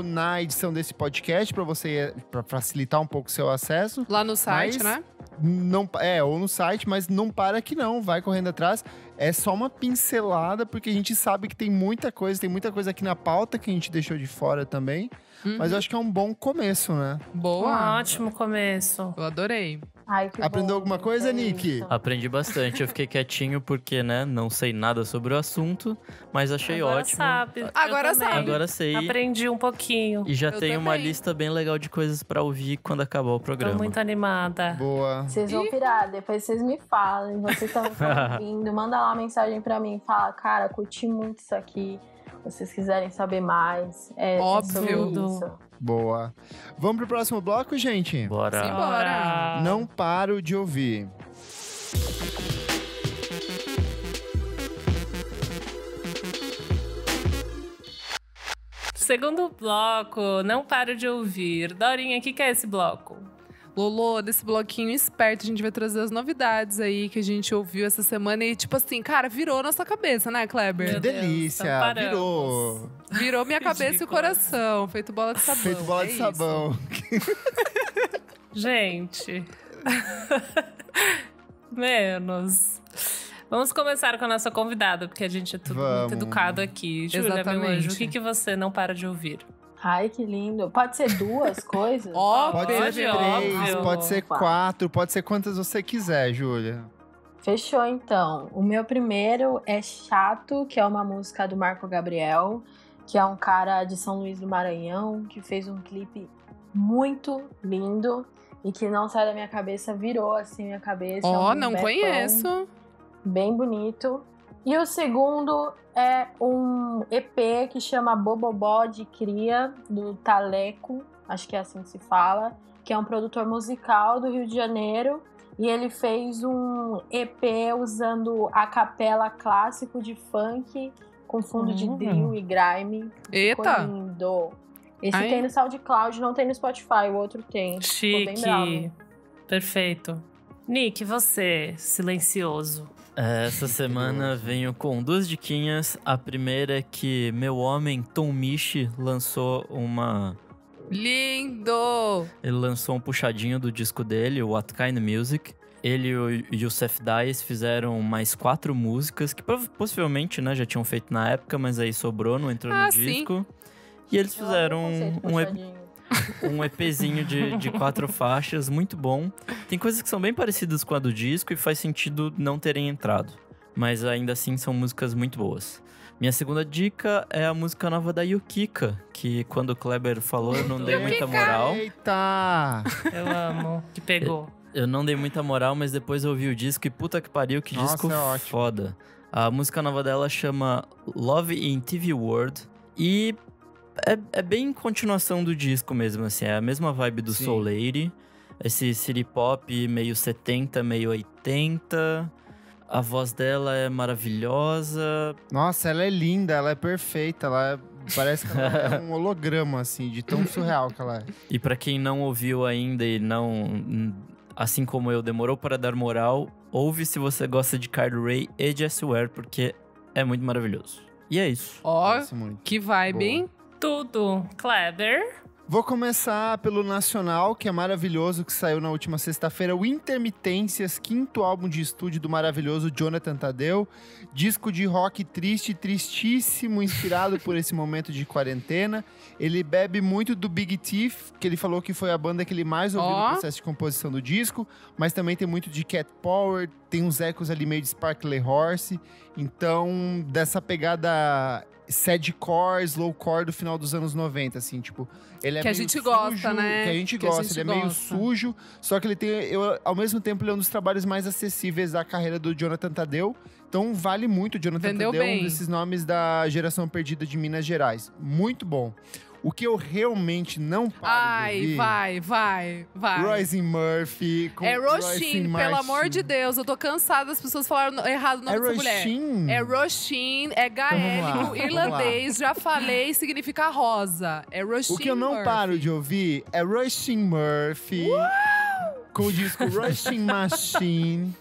na edição desse podcast pra você, pra facilitar um pouco o seu acesso. Lá no site, Mas- né? Não, ou no site, mas não para aqui não, vai correndo atrás. É só uma pincelada, porque a gente sabe que tem muita coisa aqui na pauta que a gente deixou de fora também. Mas eu acho que é um bom começo, né? Um Boa. ótimo começo. Eu adorei. Ai, que Aprendeu bom, alguma gente, coisa, é Nick? isso. Aprendi bastante, eu fiquei quietinho porque, né, não sei nada sobre o assunto, mas achei Agora ótimo. sabe. Agora Eu também. sabe. Agora sei. Aprendi um pouquinho. E já Eu tem uma também. lista bem legal de coisas pra ouvir quando acabar o Tô programa. muito animada. Boa. Vocês vão pirar, depois vocês me falem. Vocês estão ouvindo, manda lá uma mensagem pra mim. Fala, cara, curti muito isso aqui. Se vocês quiserem saber mais. Óbvio. É sobre isso. Boa. Vamos pro próximo bloco, gente? Bora. Simbora. Não paro de ouvir. Segundo bloco, não paro de ouvir. Dorinha, o que é esse bloco? Lolo, desse bloquinho esperto, a gente vai trazer as novidades aí que a gente ouviu essa semana. E, tipo assim, cara, virou nossa cabeça, né, Kleber? Que Meu Deus, delícia, então paramos. virou. Virou minha cabeça e o Ridículo. coração. Feito bola de sabão. Feito bola de isso. sabão. Gente. Menos. Vamos começar com a nossa convidada, porque a gente é tudo Vamos. muito educado aqui. Júlia, meu Exatamente. anjo, o que você não para de ouvir? Ai, que lindo. Pode ser duas coisas? Ó, Pode ser Pode, 3, óbvio. pode ser 4, pode ser quantas você quiser, Júlia. Fechou, então. O meu primeiro é Chato, que é uma música do Marco Gabriel, que é um cara de São Luís do Maranhão, que fez um clipe muito lindo e que não sai da minha cabeça, virou assim minha cabeça. Ó, um não bepão conheço. bem bonito. E o segundo é um EP que chama Bobobó de Cria, do Taleco, acho que é assim que se fala, que é um produtor musical do Rio de Janeiro. E ele fez um EP usando a capela clássico de funk com fundo de drill e grime. Ficou Eita! lindo. Esse Ai. tem no SoundCloud, não tem no Spotify, o outro tem. Ficou bem bravo. Chique. Perfeito. Nick, você, silencioso. Essa semana venho com 2 diquinhas. A primeira é que meu homem, Tom Misch, lançou uma... Lindo! Ele lançou um puxadinho do disco dele, o What Kind of Music. Ele e o Youssef Dias fizeram mais 4 músicas, que possivelmente, né, já tinham feito na época, mas aí sobrou, não entrou no sim. disco. E eles fizeram um EPzinho de 4 faixas, muito bom. Tem coisas que são bem parecidas com a do disco e faz sentido não terem entrado. Mas ainda assim são músicas muito boas. Minha segunda dica é a música nova da Yukika, que quando o Kleber falou eu não dei muita moral. Eita! Eu amo. Que pegou. Eu não dei muita moral, mas depois eu ouvi o disco e puta que pariu, que Nossa, disco é ótimo. foda. A música nova dela chama Love in TV World e é bem continuação do disco mesmo, assim. É a mesma vibe do Sim. Soul Lady. Esse city pop meio 70, meio 80. A voz dela é maravilhosa. Nossa, ela é linda, ela é perfeita, parece que ela é um holograma, assim, de tão surreal que ela é. E pra quem não ouviu ainda e não... Assim como eu, demorou para dar moral, ouve se você gosta de Carly Rae e Jessie Ware, porque é muito maravilhoso. E é isso. Ó, Gosto muito. que vibe, Boa. hein? Tudo. Kleber. Vou começar pelo nacional, que é maravilhoso, que saiu na última sexta-feira, o Intermitências, 5º álbum de estúdio do maravilhoso Jonathan Tadeu. Disco de rock triste, tristíssimo, inspirado por esse momento de quarentena. Ele bebe muito do Big Thief, que ele falou que foi a banda que ele mais ouviu no processo de composição do disco, mas também tem muito de Cat Power, tem uns ecos ali meio de Sparkle Horse. Então, dessa pegada sadcore, slowcore do final dos anos 90, assim, tipo... Ele é Que a meio gente sujo, gosta, né? Que a gente Que a gosta, gente ele é meio gosta. sujo, só que ele tem... ao mesmo tempo, ele é um dos trabalhos mais acessíveis da carreira do Jonathan Tadeu. Então, vale muito o Jonathan Vendeu Tadeu, bem. um desses nomes da geração perdida de Minas Gerais. Muito bom. O que eu realmente não paro de ouvir... vai. Royce Murphy. Com É Roisin Roshin, Martin. pelo amor de Deus. Eu tô cansada das pessoas falaram errado o nome dessa mulher. Roshin? É Roshin, é gaélico, vamos lá. irlandês, já falei, significa rosa. É Roshin O que eu não Murphy. paro de ouvir é Roisin Murphy. Com o disco Roisin Machine.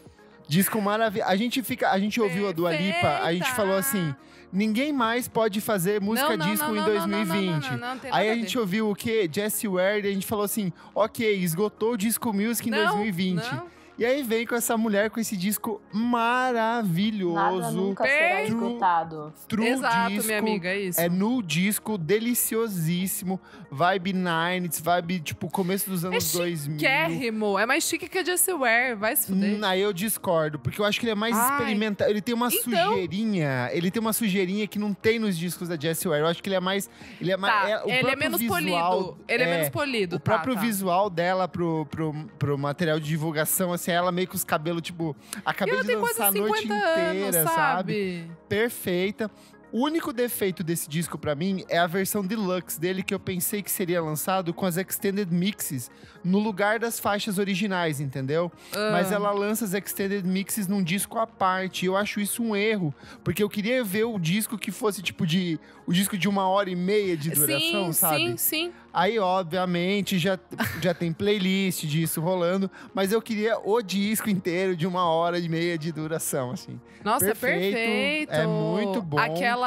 Disco maravilhoso. A gente ouviu a Dua Lipa, a gente Perfeita. falou assim... Ninguém mais pode fazer música disco em 2020. Não, tem Aí nada a gente ouviu o quê? Jessie Ware, e a gente falou assim, ok, esgotou o Disco Music em 2020. Não. E aí vem com essa mulher com esse disco maravilhoso. Nada nunca será True- esgotado. True Exato, disco, minha amiga, é isso. É no disco, deliciosíssimo. Vibe 90s, vibe, tipo, começo dos anos 2000. Chiquérrimo. É mais chique que a Jessie Ware. Vai se fuder. Aí eu discordo, porque eu acho que ele é mais Ai. experimental. Ele tem uma Então. sujeirinha. Ele tem uma sujeirinha que não tem nos discos da Jessie Ware. Eu acho que ele é mais. Ele é mais. Tá, o ele é próprio menos visual, polido. Ele é menos polido. O próprio tá. visual dela pro material de divulgação, assim, ela meio com os cabelos, tipo, acabei Ela de tem dançar quase a noite 50 inteira, anos, sabe? Perfeita. O único defeito desse disco pra mim é a versão deluxe dele, que eu pensei que seria lançado com as extended mixes no lugar das faixas originais, entendeu? Mas ela lança as extended mixes num disco à parte. E eu acho isso um erro, porque eu queria ver o disco que fosse tipo o disco de 1h30 de duração, sim, sabe? Sim. Aí, obviamente, já tem playlist disso rolando, mas eu queria o disco inteiro de 1h30 de duração, assim. Nossa, Perfeito, perfeito. é muito bom. Aquela.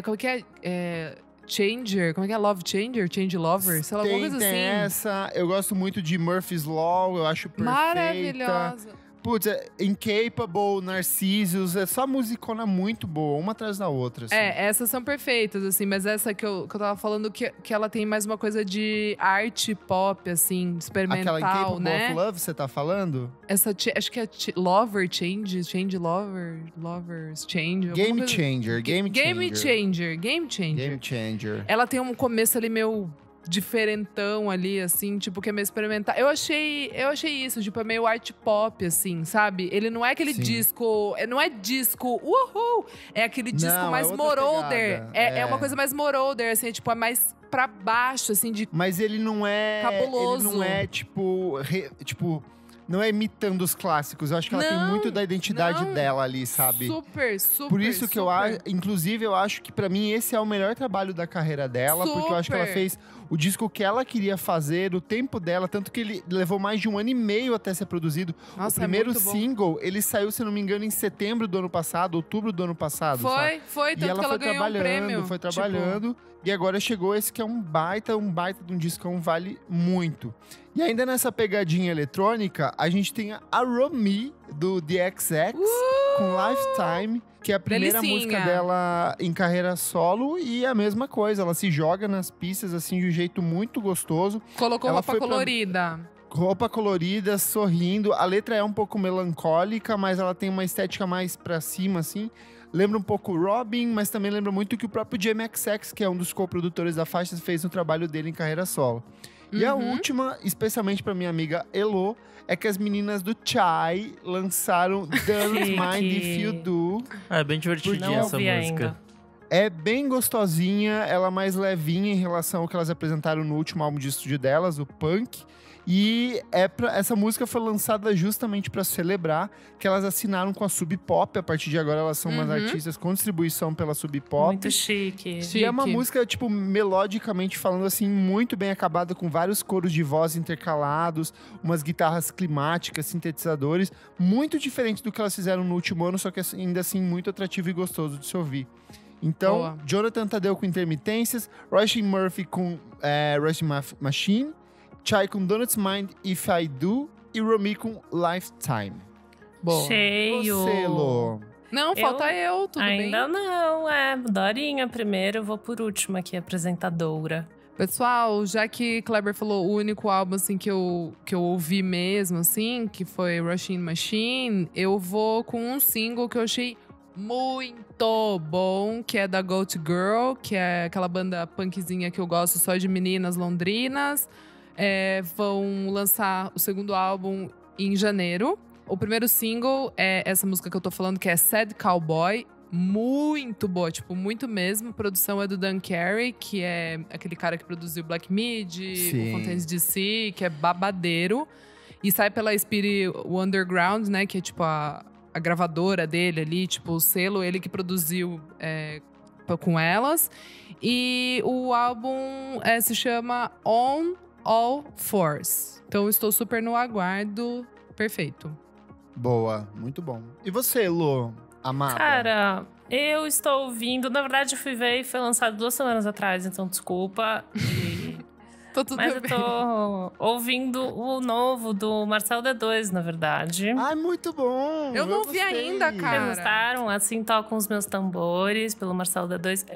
Como que é? Changer? Como é que é? Love Changer? Change Lover? Sei lá, alguma coisa Tem assim. essa, eu gosto muito de Murphy's Law, eu acho perfeita. Maravilhosa. Putz, Incapable, Narcissus, é só musicona muito boa, uma atrás da outra. Assim. Essas são perfeitas, assim, mas essa que eu tava falando, que ela tem mais uma coisa de arte pop, assim, experimental, Aquela Incapable né? of Love, você tá falando? Essa, acho que é Lover Change Lovers Change. Game Changer. Game Changer. Ela tem um começo ali meio diferentão ali, assim, tipo, que é meio experimental. Eu achei isso, tipo, é meio art pop, assim, sabe? Ele não é aquele disco, não é disco, uhul! É aquele disco mais Moroder. É uma coisa mais Moroder, assim, tipo, é mais pra baixo, assim, de Mas ele não é… cabuloso. Ele não é, não é imitando os clássicos. Eu acho que ela tem muito da identidade dela ali, sabe? Super. Por isso que eu acho… Inclusive, eu acho que pra mim esse é o melhor trabalho da carreira dela. Porque eu acho que ela fez o disco que ela queria fazer, o tempo dela. Tanto que ele levou mais de 1 ano e meio até ser produzido. Nossa, o primeiro muito bom. single, ele saiu, se não me engano, em setembro do ano passado. Outubro do ano passado, sabe? Foi, tanto E ela que ela foi ganhou um prêmio. Foi trabalhando. E agora chegou esse que é um baita de um discão, vale muito. E ainda nessa pegadinha eletrônica, a gente tem a Romy, do The XX, com Lifetime, que é a primeira música dela em carreira solo. E a mesma coisa, ela se joga nas pistas, assim, de um jeito muito gostoso. Colocou Ela roupa foi colorida. Roupa colorida, sorrindo. A letra é um pouco melancólica, mas ela tem uma estética mais pra cima, assim. Lembra um pouco Robin, mas também lembra muito que o próprio Jamie XX, que é um dos co-produtores da faixa, fez no trabalho dele em carreira solo. E a última, especialmente pra minha amiga Elo, é que as meninas do Chai lançaram Don't Mind If You Do. É bem divertidinha essa música. Ainda. É bem gostosinha, ela é mais levinha em relação ao que elas apresentaram no último álbum de estúdio delas, o Punk. E essa música foi lançada justamente para celebrar que elas assinaram com a Sub Pop. A partir de agora, elas são umas artistas com distribuição pela Sub Pop. Muito chique. E é uma música, tipo, melodicamente falando, assim, muito bem acabada, com vários coros de voz intercalados, umas guitarras climáticas, sintetizadores. Muito diferente do que elas fizeram no último ano, só que ainda assim muito atrativo e gostoso de se ouvir. Então, Jonathan Tadeu com Intermitências, Roisin Murphy com Rushing Machine, Chai com Don't Mind If I Do e Romy com Lifetime. Boa. Cheio. Você, Lô. Não, falta eu, tudo bem? Ainda não, Dorinha primeiro, eu vou por último aqui, apresentadora. Pessoal, já que Kleber falou o único álbum assim que eu ouvi mesmo, assim, que foi Rushing Machine, eu vou com um single que eu achei muito bom, que é da Goat Girl, que é aquela banda punkzinha que eu gosto só de meninas londrinas. Vão lançar o segundo álbum em janeiro. O primeiro single é essa música que eu tô falando, que é Sad Cowboy. Muito boa, tipo, muito mesmo. A produção é do Dan Carey, que é aquele cara que produziu Black Midi, o Fontaines DC, que é babadeiro. E sai pela Spirit Underground, né, que é tipo a gravadora dele ali, tipo, o selo, ele que produziu com elas. E o álbum se chama On All Fours. Então, estou super no aguardo. Perfeito. Boa, muito bom. E você, Lô? Amada? Cara, eu estou ouvindo… Na verdade, eu fui ver e foi lançado 2 semanas atrás, então desculpa. Mas eu tô ouvindo o novo do Marcelo D2, na verdade. Ai, muito bom! Eu não vi ainda, cara. Vocês gostaram? Assim Tocam os Meus Tambores, pelo Marcelo D2.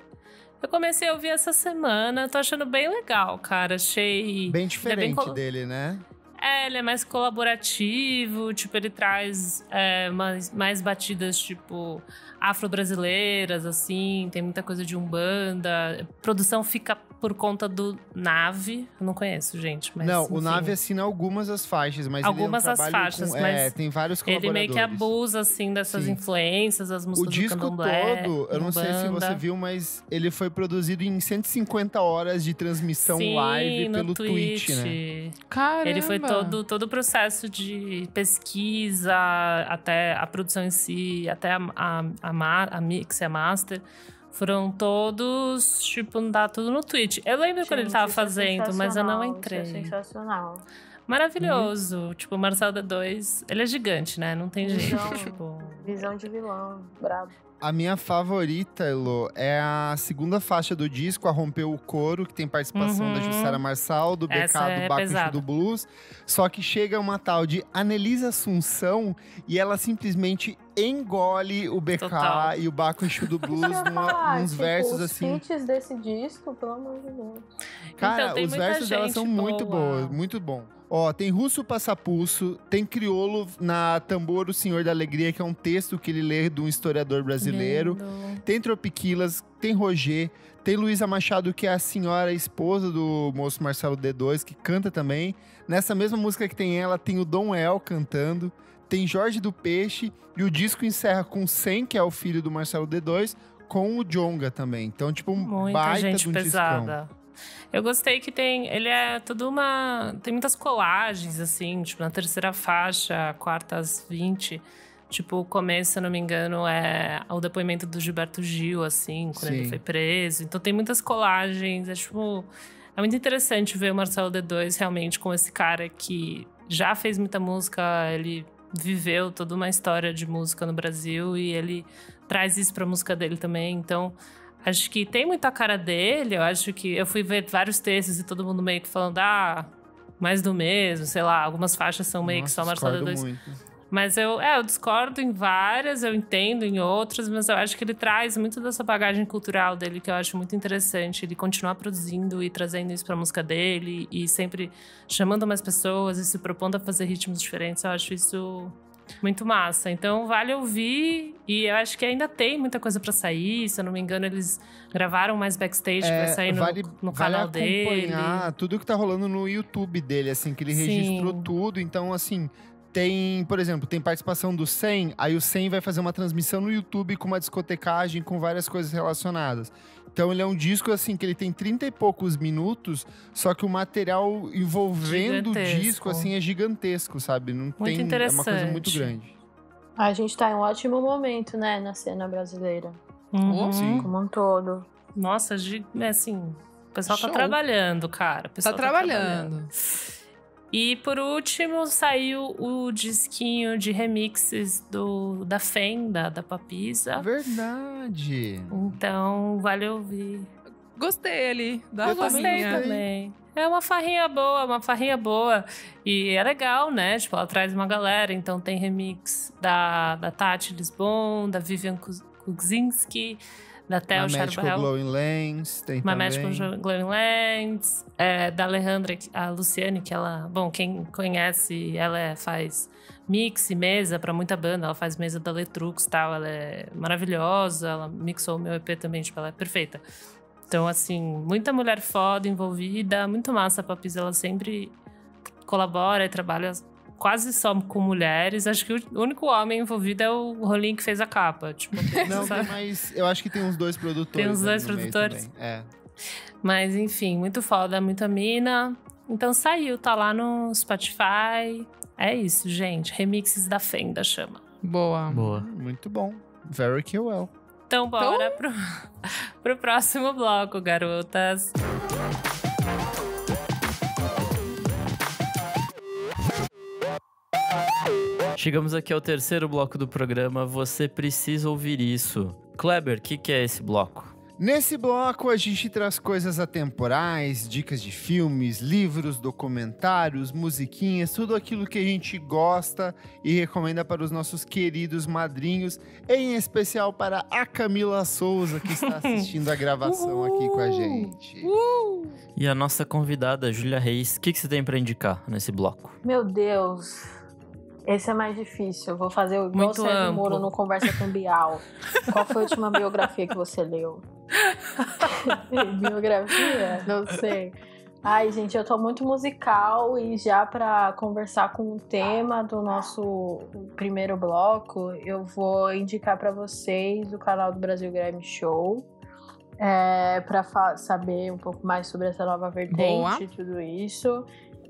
Eu comecei a ouvir essa semana, tô achando bem legal, cara. Achei… Bem diferente dele, né? Ele é mais colaborativo, tipo, ele traz mais batidas, tipo, afro-brasileiras, assim, tem muita coisa de umbanda. A produção fica por conta do Nave. Eu não conheço, gente, mas não, enfim. O Nave assina algumas das faixas, mas algumas ele é um das faixas, mas tem vários colaboradores. Ele meio que abusa, assim, dessas influências, as músicas do candomblé. O disco todo, eu não sei se você viu, mas ele foi produzido em 150 horas de transmissão live pelo Twitch, né? Caramba! Ele foi todo o processo de pesquisa, até a produção em si, até a mix e a master. Foram todos, tipo, dá tudo no Twitch. Eu lembro quando ele tava fazendo, mas eu não entrei. Isso é sensacional. Maravilhoso. Tipo, o Marcelo D2, ele é gigante, né? Não tem jeito. Tipo… Visão de vilão, brabo. A minha favorita, Elô, é a segunda faixa do disco, a Rompeu o Coro, que tem participação da Jussara Marçal, do BK, do Baco e do Blues. Só que chega uma tal de Anelisa Assunção e ela simplesmente engole o BK Total. e o Baco Exu do Blues uns versos assim. Os hits desse disco, pelo amor de Deus. Cara, então, tem os muita versos dela gente são muito boa. bons, muito bom. Ó, tem Russo Passapulso, tem Criolo na Tambor, o Senhor da Alegria, que é um texto que ele lê de um historiador brasileiro. Lindo. Tem Tropiquilas, tem Roger, tem Luísa Machado, que é a senhora esposa do moço Marcelo D2, que canta também. Nessa mesma música que tem ela, tem o Dom El cantando. Tem Jorge do Peixe, e o disco encerra com 100, que é o filho do Marcelo D2, com o Djonga também. Então, tipo, um Muita baita gente de um pesada. discão. Eu gostei que ele é toda uma... Tem muitas colagens, assim, tipo, na terceira faixa, quarta às 20. Tipo, o começo, se eu não me engano, é o depoimento do Gilberto Gil, assim, quando ele foi preso. Então tem muitas colagens, é muito interessante ver o Marcelo D2 realmente com esse cara que já fez muita música, ele viveu toda uma história de música no Brasil e ele traz isso pra música dele também, então... Acho que tem muita cara dele, eu acho que... Eu fui ver vários textos e todo mundo meio que falando, mais do mesmo, sei lá, algumas faixas são meio que só Marcelo D2. Muito. Mas eu discordo em várias, eu entendo em outras, mas eu acho que ele traz muito dessa bagagem cultural dele, que eu acho muito interessante. Ele continuar produzindo e trazendo isso pra música dele, e sempre chamando mais pessoas e se propondo a fazer ritmos diferentes, eu acho isso... muito massa, então vale ouvir. E eu acho que ainda tem muita coisa pra sair. Se eu não me engano, eles gravaram mais backstage, vai sair no canal dele. Vale acompanhar tudo que tá rolando no YouTube dele, assim, que ele registrou tudo. Então, assim, tem, por exemplo, tem participação do 100, aí o 100 vai fazer uma transmissão no YouTube com uma discotecagem, com várias coisas relacionadas. Então ele é um disco, assim, que ele tem 30 e poucos minutos, só que o material envolvendo o disco, assim, é gigantesco, sabe? Não muito tem, interessante. É uma coisa muito grande. A gente tá em um ótimo momento, né, na cena brasileira. Sim. Como um todo. Nossa, assim, o pessoal Show. tá trabalhando, cara. O pessoal Tá trabalhando. E por último, saiu o disquinho de remixes da Fenda, da Papisa. Verdade. Então, vale ouvir. Gostei ali. Eu gostei também. É uma farrinha boa. E é legal, né? Tipo, ela traz uma galera. Então tem remix da Tati Lisbon, da Vivian Kuczynski, da Theo Charbel. Glowing Lens, tem também. Magical Glowing Lens, da Alejandra, a Luciane, que ela... Bom, quem conhece, ela faz mix e mesa pra muita banda. Ela faz mesa da Letrux e tal. Ela é maravilhosa. Ela mixou o meu EP também, tipo, ela é perfeita. Então, assim, muita mulher foda envolvida, muito massa. A Papisa, ela sempre colabora e trabalha quase só com mulheres. Acho que o único homem envolvido é o Rolim que fez a capa. Tipo, não, mas eu acho que tem uns dois produtores. Tem uns dois produtores? Mas, enfim, muito foda, muita mina. Então saiu, tá lá no Spotify. É isso, gente. Remixes da Fenda chama. Boa. Muito bom. Very que well. Então bora pro próximo bloco, garotas. Chegamos aqui ao terceiro bloco do programa. Você precisa ouvir isso. Kleber, o que é esse bloco? Nesse bloco, a gente traz coisas atemporais, dicas de filmes, livros, documentários, musiquinhas, tudo aquilo que a gente gosta e recomenda para os nossos queridos madrinhos, em especial para a Camila Souza, que está assistindo a gravação aqui com a gente. E a nossa convidada, Júlia Reis, o que você tem para indicar nesse bloco? Meu Deus... Esse é mais difícil. Eu vou fazer igual muito o Sérgio amplo. Moro no Conversa com Bial. Qual foi a última biografia que você leu? Biografia? Não sei. Ai, gente, eu tô muito musical e já pra conversar com o tema do nosso primeiro bloco, eu vou indicar pra vocês o canal do Brasil Grime Show. Pra saber um pouco mais sobre essa nova vertente e tudo isso.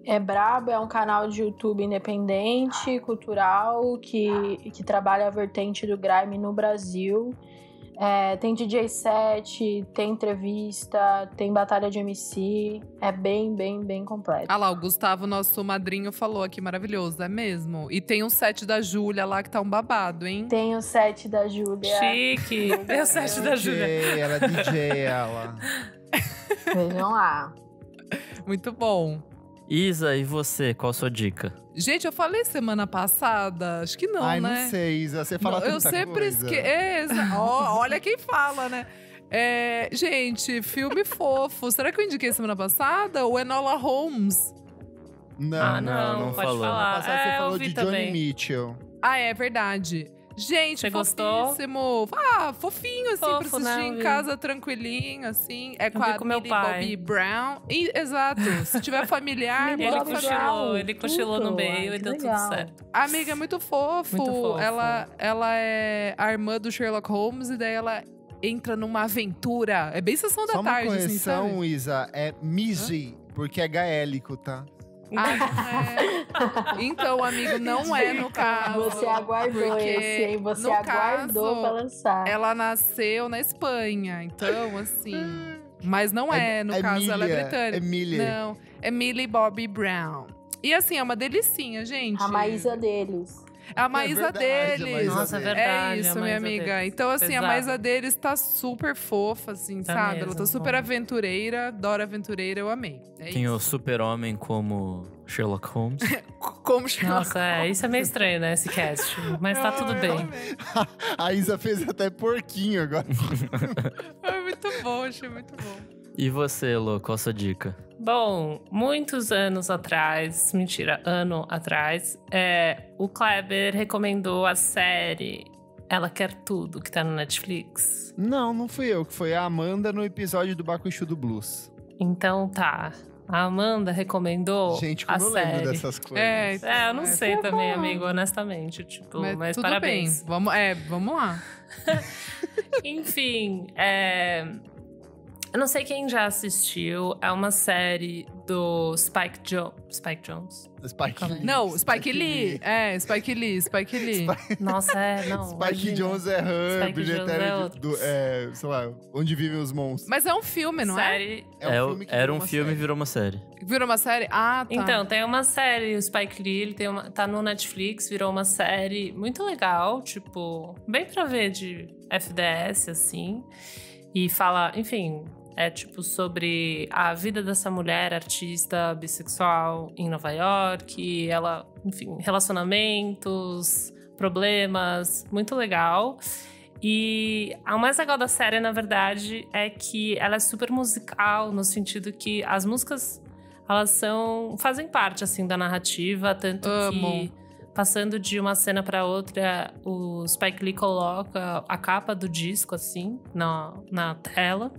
É Brabo, é um canal de YouTube independente, cultural, que trabalha a vertente do grime no Brasil. Tem DJ set, tem entrevista, tem batalha de MC. É bem, bem, bem completo. Ah lá, o Gustavo, nosso madrinho, falou aqui, maravilhoso, é mesmo? E tem um set da Júlia lá que tá um babado, hein? Tem o set da Júlia. Chique. Tem o set da Júlia. Ela é DJ, ela. Vejam lá. Muito bom. Isa, e você? Qual a sua dica? Gente, eu falei semana passada, acho que não, Ai, né? não sei, Isa, você fala Não, eu tanta sempre coisa. esqueço. Olha quem fala, né? Gente, filme fofo. Será que eu indiquei semana passada? O Enola Holmes. Não, não pode falou. falar. Passado você eu falou vi de Johnny também. Mitchell. Ah, é verdade. Gente, Você gostou? fofíssimo. Fofinho, assim, pra Fofo, assistir né? em casa, tranquilinho, assim. É com vi a com meu Millie pai. Bobby Brown. Exato. Se tiver familiar, Millie Ele Bobby bota Brown. cochilou, ele cochilou no tudo. meio Ai, e que deu tudo legal. certo. A amiga é muito fofo. Muito fofo. Ela é a irmã do Sherlock Holmes e daí ela entra numa aventura. É bem sessão da Só uma tarde, assim, sabe? correção, Isa, é Miji, porque é gaélico, tá? Então, amigo, não é no caso. Você aguardou porque esse, hein? Você no aguardou caso, pra lançar. Ela nasceu na Espanha, então, assim. Mas não é, no caso, ela é britânica. Emília. Não, é Millie Bobby Brown. E assim, é uma delicinha, gente. A Maísa deles. A Maísa verdade, a deles. Maísa Nossa, é deles. verdade. É isso, a minha Maísa amiga. deles. Então, assim, Pesado. a Maísa deles tá super fofa, assim, Tá sabe? Ela mesmo, tá super bom. aventureira, Dora Aventureira, eu amei. É Tem o isso. super-homem como Sherlock Holmes. Como Sherlock Nossa, isso é meio estranho, né, esse cast. Mas tá tudo Eu bem. amei. A Isa fez até porquinho agora. É muito bom, achei muito bom. E você, Lô, qual a sua dica? Bom, muitos anos atrás, mentira, ano atrás, o Kleber recomendou a série Ela Quer Tudo, que tá no Netflix. Não fui eu, que foi a Amanda no episódio do Bakushu do Blues. Então tá, a Amanda recomendou Gente, a como eu lembro série. dessas coisas. Eu não sei também, amigo, honestamente, tipo, mas tudo parabéns. bem. Vamos lá. Enfim, eu não sei quem já assistiu, é uma série do Spike Jonze. Spike Calma aí. Lee. Não, Spike Lee. Spike Lee. Nossa, não. Spike imagina. Jonze é Han, Spike bilheteiro Jonze é outro. sei lá, Onde Vivem os Monstros. Mas é um filme, não é? Série. Que Era virou um uma filme e série. virou uma série. Virou uma série? Ah, tá. Então, tem uma série, o Spike Lee, ele tá no Netflix, virou uma série muito legal, tipo, bem pra ver de FDS, assim. E fala, enfim, é tipo sobre a vida dessa mulher artista bissexual em Nova York, ela, enfim, relacionamentos, problemas, muito legal. E o mais legal da série, na verdade, é que ela é super musical, no sentido que as músicas, elas fazem parte, assim, da narrativa, tanto Amo. que, passando de uma cena pra outra, o Spike Lee coloca a capa do disco, assim, na tela.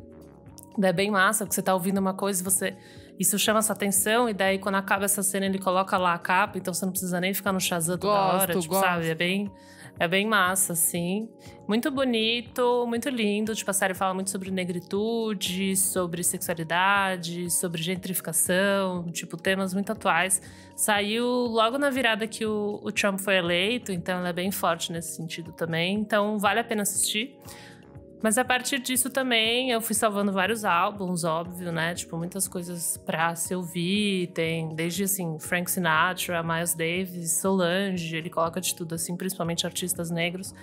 Daí é bem massa, porque você tá ouvindo uma coisa e isso chama sua atenção, e daí quando acaba essa cena ele coloca lá a capa, então você não precisa nem ficar no Shazam toda hora, tipo, sabe? É bem massa, assim. Muito bonito, muito lindo. Tipo, a série fala muito sobre negritude, sobre sexualidade, sobre gentrificação, tipo, temas muito atuais. Saiu logo na virada que o Trump foi eleito, então ela é bem forte nesse sentido também. Então, vale a pena assistir. Mas a partir disso também, eu fui salvando vários álbuns, óbvio, né? Tipo, muitas coisas pra se ouvir. Tem desde, assim, Frank Sinatra, Miles Davis, Solange. Ele coloca de tudo, assim, principalmente artistas negros.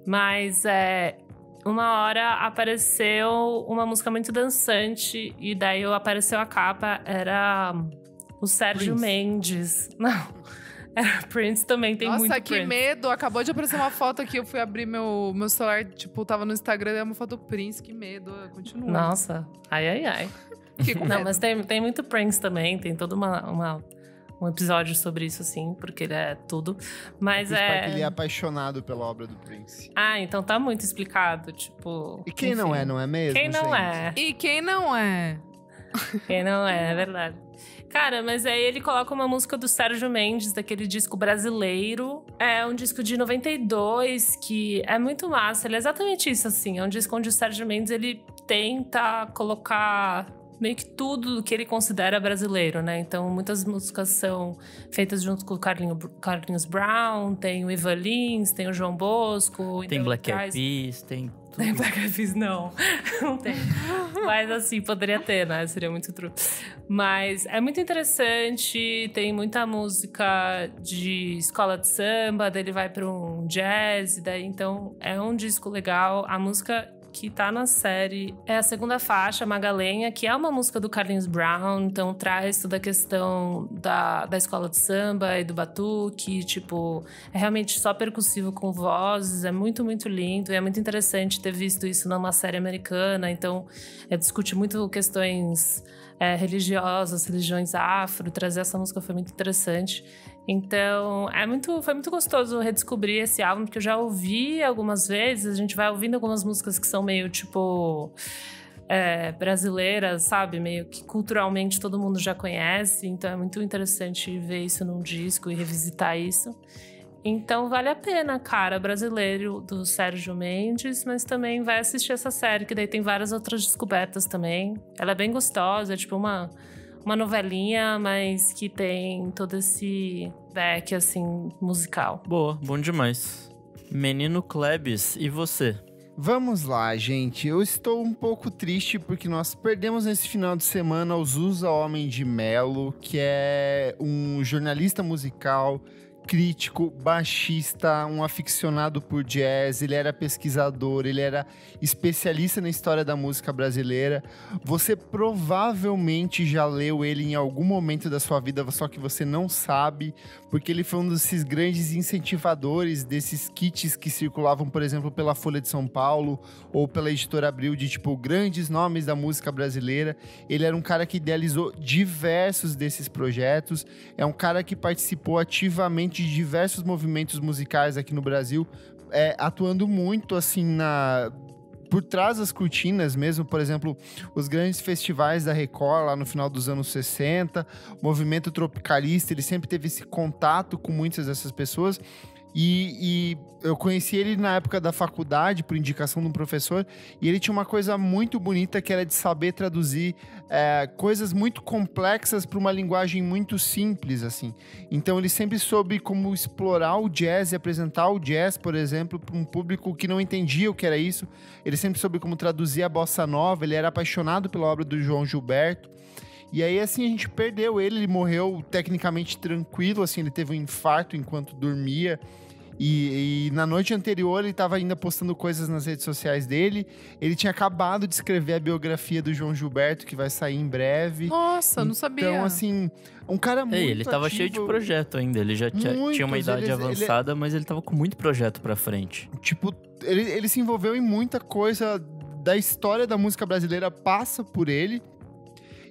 Mas, uma hora apareceu uma música muito dançante. E daí apareceu a capa, era o Sérgio Prince. Mendes. Não, era Prince também, tem muito Nossa, que Prince. medo. Acabou de aparecer uma foto aqui. Eu fui abrir meu celular, tipo, tava no Instagram, é uma foto do Prince. Que medo. Continua. Nossa, ai. Fiquei com Não, medo. mas tem muito Prince também, tem todo um episódio sobre isso, assim, porque ele é tudo. Mas O Spike Lee é apaixonado pela obra do Prince. Ah, então tá muito explicado, tipo... E quem enfim. não é mesmo, Quem não gente? é? E quem não é? Quem não é verdade. Cara, mas aí ele coloca uma música do Sérgio Mendes, daquele disco brasileiro. É um disco de 92, que é muito massa. Ele é exatamente isso, assim. É um disco onde o Sérgio Mendes, ele tenta colocar meio que tudo que ele considera brasileiro, né? Então, muitas músicas são feitas junto com o Carlinhos Brown, tem o Ivan Lins, tem o João Bosco. Tem então Black ele Eyed traz- Peas, tem Tem Black Eyed Peas? Não, não tem. Mas assim, poderia ter, né? Seria muito true. Mas é muito interessante, tem muita música de escola de samba, daí ele vai para um jazz, daí então é um disco legal. A música que tá na série é a segunda faixa, Magalenha, que é uma música do Carlinhos Brown, então traz toda a questão da escola de samba e do batuque, tipo, é realmente só percussivo com vozes, é muito, muito lindo, e é muito interessante ter visto isso numa série americana, então discute muito questões religiosas, religiões afro, trazer essa música foi muito interessante. Então, foi muito gostoso redescobrir esse álbum, porque eu já ouvi algumas vezes, a gente vai ouvindo algumas músicas que são meio, tipo, brasileiras, sabe? Meio que culturalmente todo mundo já conhece, então é muito interessante ver isso num disco e revisitar isso. Então, vale a pena, cara, brasileiro do Sérgio Mendes, mas também vai assistir essa série, que daí tem várias outras descobertas também. Ela é bem gostosa, é tipo uma novelinha, mas que tem todo esse back, assim, musical. Boa, bom demais. Menino Klebs, e você? Vamos lá, gente. Eu estou um pouco triste porque nós perdemos nesse final de semana o Zusa Homem de Melo, que é um jornalista musical, crítico, baixista, um aficionado por jazz. Ele era pesquisador, ele era especialista na história da música brasileira. Você provavelmente já leu ele em algum momento da sua vida, só que você não sabe, porque ele foi um desses grandes incentivadores desses kits que circulavam, por exemplo, pela Folha de São Paulo ou pela Editora Abril, de tipo, grandes nomes da música brasileira. Ele era um cara que idealizou diversos desses projetos, é um cara que participou ativamente de diversos movimentos musicais aqui no Brasil, atuando muito assim por trás das cortinas mesmo, por exemplo, os grandes festivais da Record lá no final dos anos 60, o movimento tropicalista, ele sempre teve esse contato com muitas dessas pessoas. E eu conheci ele na época da faculdade, por indicação de um professor, e ele tinha uma coisa muito bonita que era de saber traduzir coisas muito complexas para uma linguagem muito simples, assim. Então ele sempre soube como explorar o jazz e apresentar o jazz, por exemplo, para um público que não entendia o que era isso. Ele sempre soube como traduzir a bossa nova, ele era apaixonado pela obra do João Gilberto. E aí, assim, a gente perdeu ele morreu tecnicamente tranquilo, assim, ele teve um infarto enquanto dormia. E na noite anterior ele estava ainda postando coisas nas redes sociais dele. Ele tinha acabado de escrever a biografia do João Gilberto, que vai sair em breve. Nossa, não sabia. Então, assim, um cara muito ele tava cheio de projeto ainda. Ele já tinha uma idade avançada, mas ele tava com muito projeto pra frente. Tipo, ele se envolveu em muita coisa da história da música brasileira, passa por ele.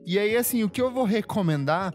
E aí, assim, o que eu vou recomendar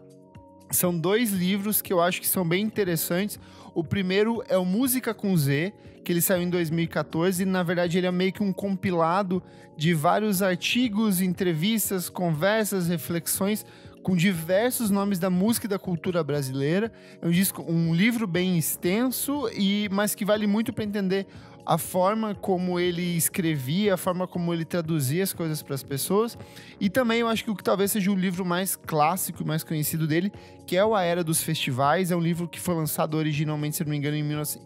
são 2 livros que eu acho que são bem interessantes. O primeiro é o Música com Z, que ele saiu em 2014, e na verdade ele é meio que um compilado de vários artigos, entrevistas, conversas, reflexões com diversos nomes da música e da cultura brasileira. É um livro bem extenso, mas que vale muito para entender a forma como ele escrevia, a forma como ele traduzia as coisas para as pessoas. E também eu acho que o que talvez seja o livro mais clássico e mais conhecido dele, que é o A Era dos Festivais. É um livro que foi lançado originalmente, se não me engano,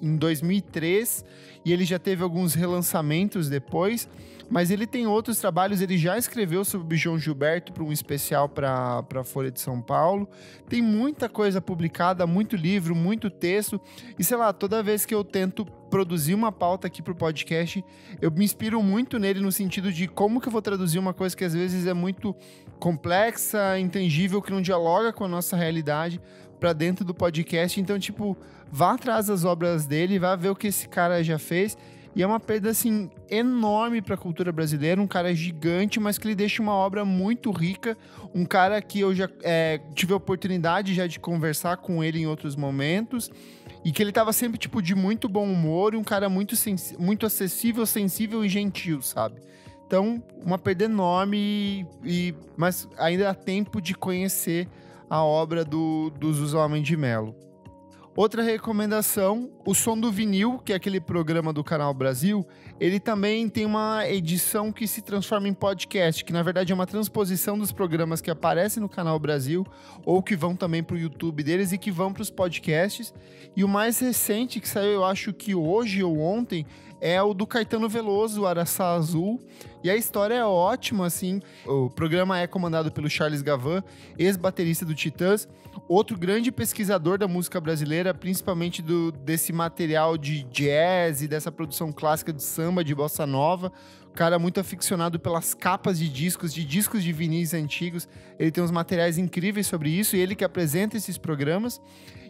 em 2003, e ele já teve alguns relançamentos depois. Mas ele tem outros trabalhos, ele já escreveu sobre João Gilberto para um especial para a Folha de São Paulo. Tem muita coisa publicada, muito livro, muito texto. E sei lá, toda vez que eu tento produzir uma pauta aqui pro podcast, eu me inspiro muito nele no sentido de como que eu vou traduzir uma coisa que às vezes é muito complexa, intangível, que não dialoga com a nossa realidade para dentro do podcast. Então, tipo, vá atrás das obras dele, vá ver o que esse cara já fez. E é uma perda, assim, enorme para a cultura brasileira, um cara gigante, mas que ele deixa uma obra muito rica, um cara que eu já tive a oportunidade já de conversar com ele em outros momentos, e que ele tava sempre, tipo, de muito bom humor, e um cara muito acessível, sensível e gentil, sabe? Então, uma perda enorme, mas ainda há tempo de conhecer a obra do Zusa Homem de Melo. Outra recomendação, o Som do Vinil, que é aquele programa do Canal Brasil, ele também tem uma edição que se transforma em podcast, que na verdade é uma transposição dos programas que aparecem no Canal Brasil ou que vão também para o YouTube deles e que vão para os podcasts. E o mais recente que saiu, eu acho que hoje ou ontem, é o do Caetano Veloso, o Araçá Azul. E a história é ótima, assim. O programa é comandado pelo Charles Gavan, ex-baterista do Titãs, outro grande pesquisador da música brasileira, principalmente desse material de jazz e dessa produção clássica de samba, de bossa nova. O cara muito aficionado pelas capas de discos de vinis antigos. Ele tem uns materiais incríveis sobre isso e ele que apresenta esses programas.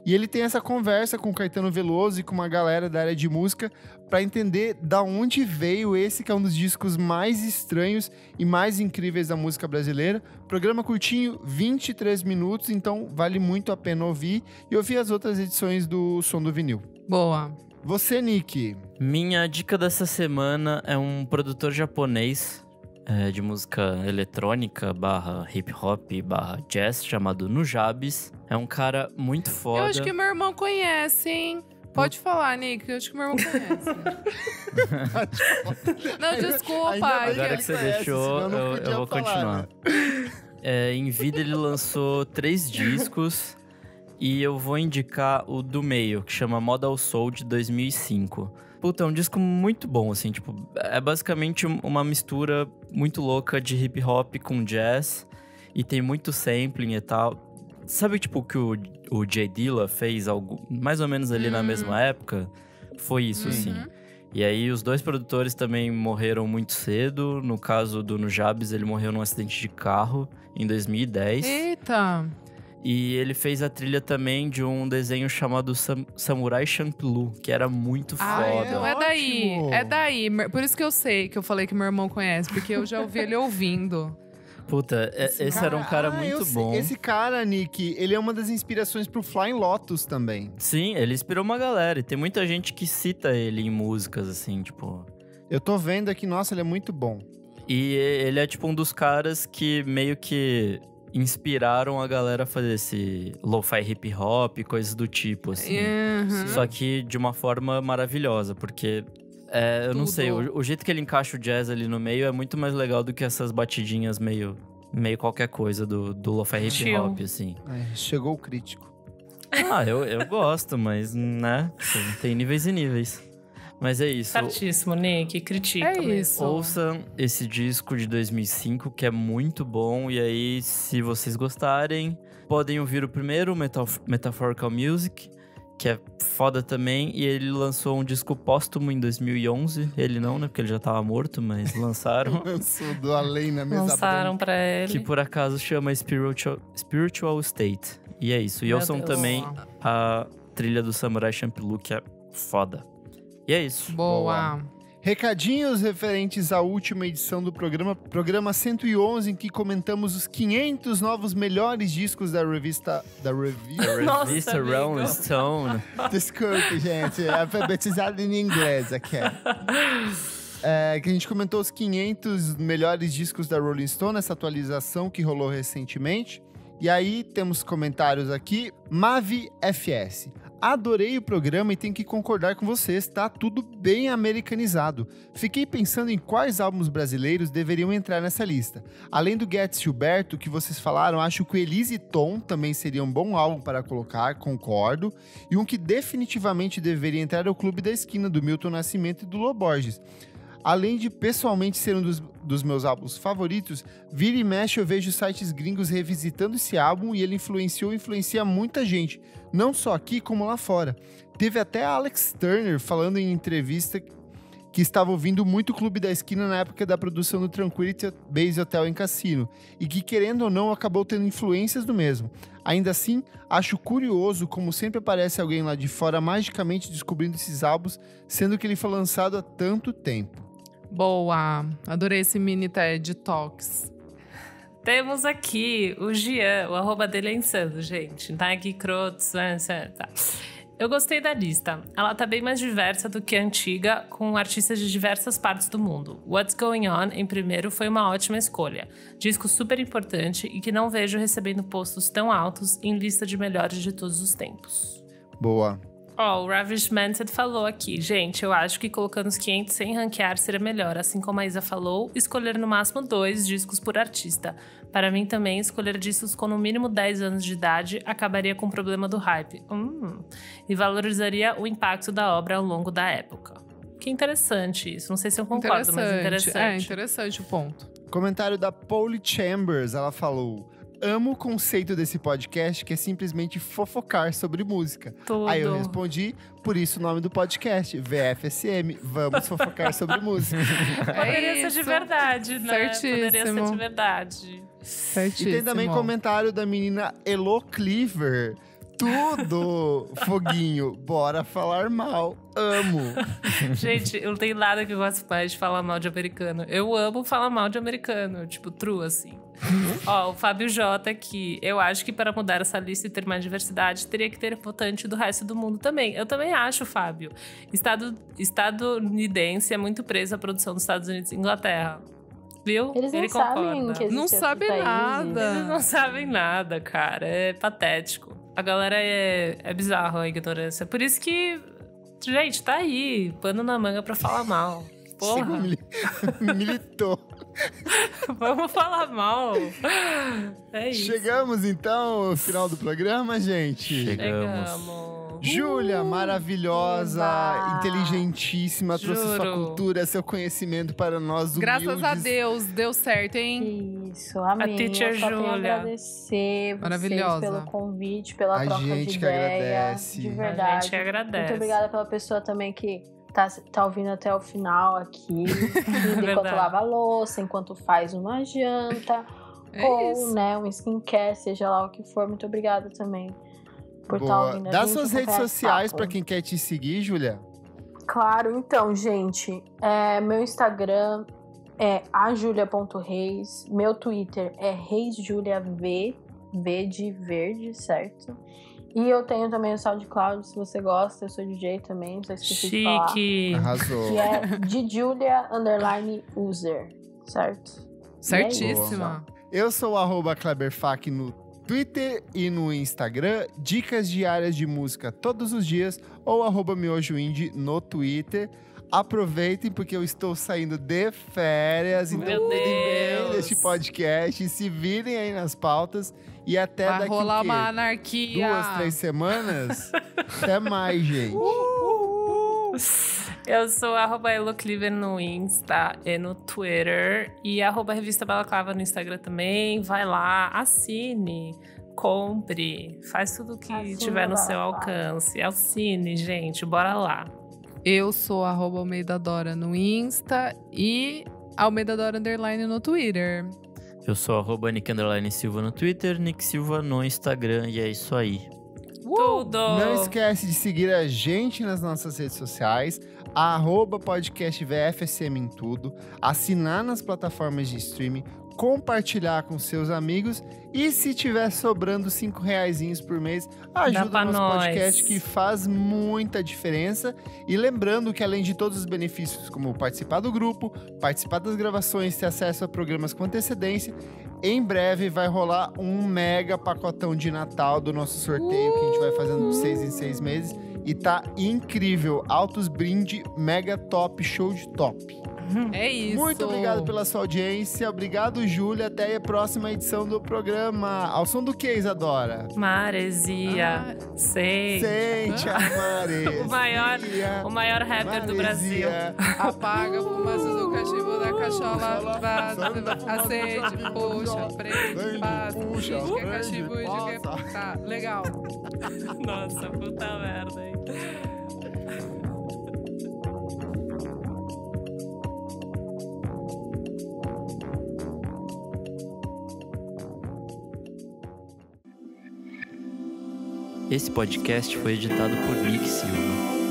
E ele tem essa conversa com o Caetano Veloso e com uma galera da área de música para entender da onde veio esse que é um dos discos mais estranhos e mais incríveis da música brasileira. Programa curtinho, 23 minutos, então vale muito a pena ouvir e ouvir as outras edições do Som do Vinil. Boa. Você, Nick? Minha dica dessa semana é um produtor japonês de música eletrônica / hip hop / jazz chamado Nujabes. É um cara muito foda. Eu acho que meu irmão conhece, hein? Pode falar, Nick. Eu acho que meu irmão conhece. Não, desculpa. Agora que você deixou, eu vou continuar. Em vida ele lançou 3 discos e eu vou indicar o do meio, que chama Modal Soul, de 2005. Puta, é um disco muito bom, assim, tipo, é basicamente uma mistura muito louca de hip hop com jazz e tem muito sampling e tal. Sabe, tipo, que o Jay Dilla fez algo mais ou menos ali na mesma época? Foi isso, assim. E aí, os 2 produtores também morreram muito cedo. No caso do Nujabes, ele morreu num acidente de carro em 2010. Eita! E ele fez a trilha também de um desenho chamado Samurai Champloo, que era muito foda. Não, é daí. Ótimo. É daí. Por isso que eu sei, que eu falei que meu irmão conhece. Porque eu já ouvi ele ouvindo. Puta, esse era um cara muito bom. Esse cara, Nick, ele é uma das inspirações pro Flying Lotus também. Sim, ele inspirou uma galera. E tem muita gente que cita ele em músicas, assim, tipo... Eu tô vendo aqui, nossa, ele é muito bom. E ele é, tipo, um dos caras que meio que inspiraram a galera a fazer esse lo-fi hip hop, coisas do tipo, assim. Só que de uma forma maravilhosa, porque... eu não sei, o jeito que ele encaixa o jazz ali no meio é muito mais legal do que essas batidinhas meio qualquer coisa do lo-fi hip hop, assim. Chegou o crítico. Eu gosto, mas, né, tem níveis e níveis. Mas é isso. Certíssimo, Nick, critica É mesmo. isso. Ouçam esse disco de 2005, que é muito bom. E aí, se vocês gostarem, podem ouvir o primeiro, Metaphorical Music, que é foda também. E ele lançou um disco póstumo em 2011. Ele não, né? Porque ele já tava morto, mas lançaram. Lançou do além na mesa Lançaram pra ele. Que por acaso chama Spiritual State. E é isso. E Meu ouçam Deus. também a trilha do Samurai Champloo, que é foda. E é isso. Boa. Recadinhos referentes à última edição do programa 111, em que comentamos os 500 novos melhores discos da revista... Nossa, Revista amigo. Rolling Stone. Desculpe, gente, é alfabetizado em inglês aqui. Que a gente comentou os 500 melhores discos da Rolling Stone, essa atualização que rolou recentemente. E aí temos comentários aqui. Mavi FS. Adorei o programa e tenho que concordar com vocês, tá tudo bem americanizado. Fiquei pensando em quais álbuns brasileiros deveriam entrar nessa lista. Além do Guedes Gilberto, que vocês falaram, acho que o Elise e Tom também seria um bom álbum para colocar, concordo. E um que definitivamente deveria entrar é o Clube da Esquina, do Milton Nascimento e do Lô Borges. Além de pessoalmente ser um dos meus álbuns favoritos, vira e mexe eu vejo sites gringos revisitando esse álbum e ele influencia muita gente, não só aqui como lá fora. Teve até a Alex Turner falando em entrevista que estava ouvindo muito o Clube da Esquina na época da produção do Tranquility Base Hotel em Cassino e que, querendo ou não, acabou tendo influências do mesmo. Ainda assim, acho curioso como sempre aparece alguém lá de fora magicamente descobrindo esses álbuns, sendo que ele foi lançado há tanto tempo. Boa. Adorei esse mini TED Talks. Temos aqui o Gian, o arroba dele é insano, gente. Tá aqui, crotos, tá. Eu gostei da lista. Ela tá bem mais diversa do que a antiga, com artistas de diversas partes do mundo. What's Going On, em primeiro, foi uma ótima escolha. Disco super importante e que não vejo recebendo postos tão altos em lista de melhores de todos os tempos. Boa. Ó, o Ravish Mindset falou aqui. Gente, eu acho que colocando os 500 sem ranquear seria melhor. Assim como a Isa falou, escolher no máximo 2 discos por artista. Para mim também, escolher discos com no mínimo 10 anos de idade acabaria com o problema do hype. E valorizaria o impacto da obra ao longo da época. Que interessante isso. Não sei se eu concordo, mas interessante. É interessante o ponto. Comentário da Polly Chambers, ela falou: amo o conceito desse podcast, que é simplesmente fofocar sobre música. Tudo. Aí eu respondi, por isso o nome do podcast, VFSM, vamos fofocar sobre música. Poderia ser de verdade, né? Certíssimo. Poderia ser de verdade. Certíssimo. E tem também comentário da menina Elo Cleaver. Tudo, foguinho, bora falar mal, amo. Gente, eu não tenho nada que eu gosto mais de falar mal de americano. Eu amo falar mal de americano, tipo, true, assim. Ó, o Fábio J aqui. Eu acho que para mudar essa lista e ter mais diversidade, teria que ter votante do resto do mundo também. Eu também acho, Fábio. Estadunidense é muito preso à produção dos Estados Unidos e Inglaterra. Viu? Eles não Ele sabem concorda. que Não existe sabe outros nada. países. Eles não sabem nada, cara. É patético. A galera é bizarro a ignorância. Por isso que, gente, tá aí. Pano na manga pra falar mal. Porra. Militou. Vamos falar mal. É isso. Chegamos então ao final do programa, gente. Chegamos. Júlia, maravilhosa, Eba. inteligentíssima, trouxe sua Juro. cultura, seu conhecimento para nós humildes. Graças a Deus, deu certo, hein? Isso, amém. A teacher Eu só tenho a Júlia. agradecer vocês Maravilhosa. pelo convite, pela A troca gente de que ideia. agradece. De A verdade. gente agradece. Muito obrigada pela pessoa também que tá ouvindo até o final aqui. Enquanto Verdade. lava a louça, enquanto faz uma janta. É ou, isso. né, um skincare, seja lá o que for. Muito obrigada também por estar Boa. ouvindo a Dá gente, suas redes acompanhar esse sociais papo. para quem quer te seguir, Júlia. Claro, então, gente, meu Instagram é ajulia.reis, meu Twitter é reisjuliav, V de verde, certo? E eu tenho também o SoundCloud, se você gosta, eu sou DJ também, não sei se esqueci de falar. Chique. Arrasou. Que é de Julia_user, certo? Certíssima. Eu sou o @kleberfac no Twitter e no Instagram. Dicas diárias de música todos os dias ou @miojoindie no Twitter. Aproveitem porque eu estou saindo de férias, então Meu cuidem bem Deus. deste podcast, se virem aí nas pautas e até Vai daqui rolar o quê? uma anarquia. 2, 3 semanas. Até mais, gente. Eu sou @elocliver no Insta e no Twitter. E @revista Balaclava no Instagram também. Vai lá, assine, compre, faz tudo o que Assine tiver no seu Balaclava. alcance. Assine, gente, bora lá. Eu sou Almeida Dora no Insta e Almeida Dora Underline no Twitter. Eu sou @Nick_Silva no Twitter, Nick Silva no Instagram, e é isso aí. Tudo! Não esquece de seguir a gente nas nossas redes sociais, @podcast VFSM em tudo, assinar nas plataformas de streaming, compartilhar com seus amigos e se tiver sobrando R$5 por mês, ajuda pra o nosso nós. podcast que faz muita diferença. E lembrando que além de todos os benefícios, como participar do grupo, participar das gravações, ter acesso a programas com antecedência, em breve vai rolar um mega pacotão de Natal do nosso sorteio que a gente vai fazendo de 6 em 6 meses. E tá incrível, altos brinde, mega top, show de top. É isso. Muito obrigado pela sua audiência, obrigado Júlia, até a próxima edição do programa. Ao som do que, Isadora? Maresia. Sei. Sente a maresia. O maior rapper do Brasil. Apaga a fumaça do cachimbo da cachola, acende, puxa, prende, passa, puxa, diz que é prende, cachimbo e diz que é... passa. Tá, legal. Nossa, puta merda, hein? Esse podcast foi editado por Nick Silva.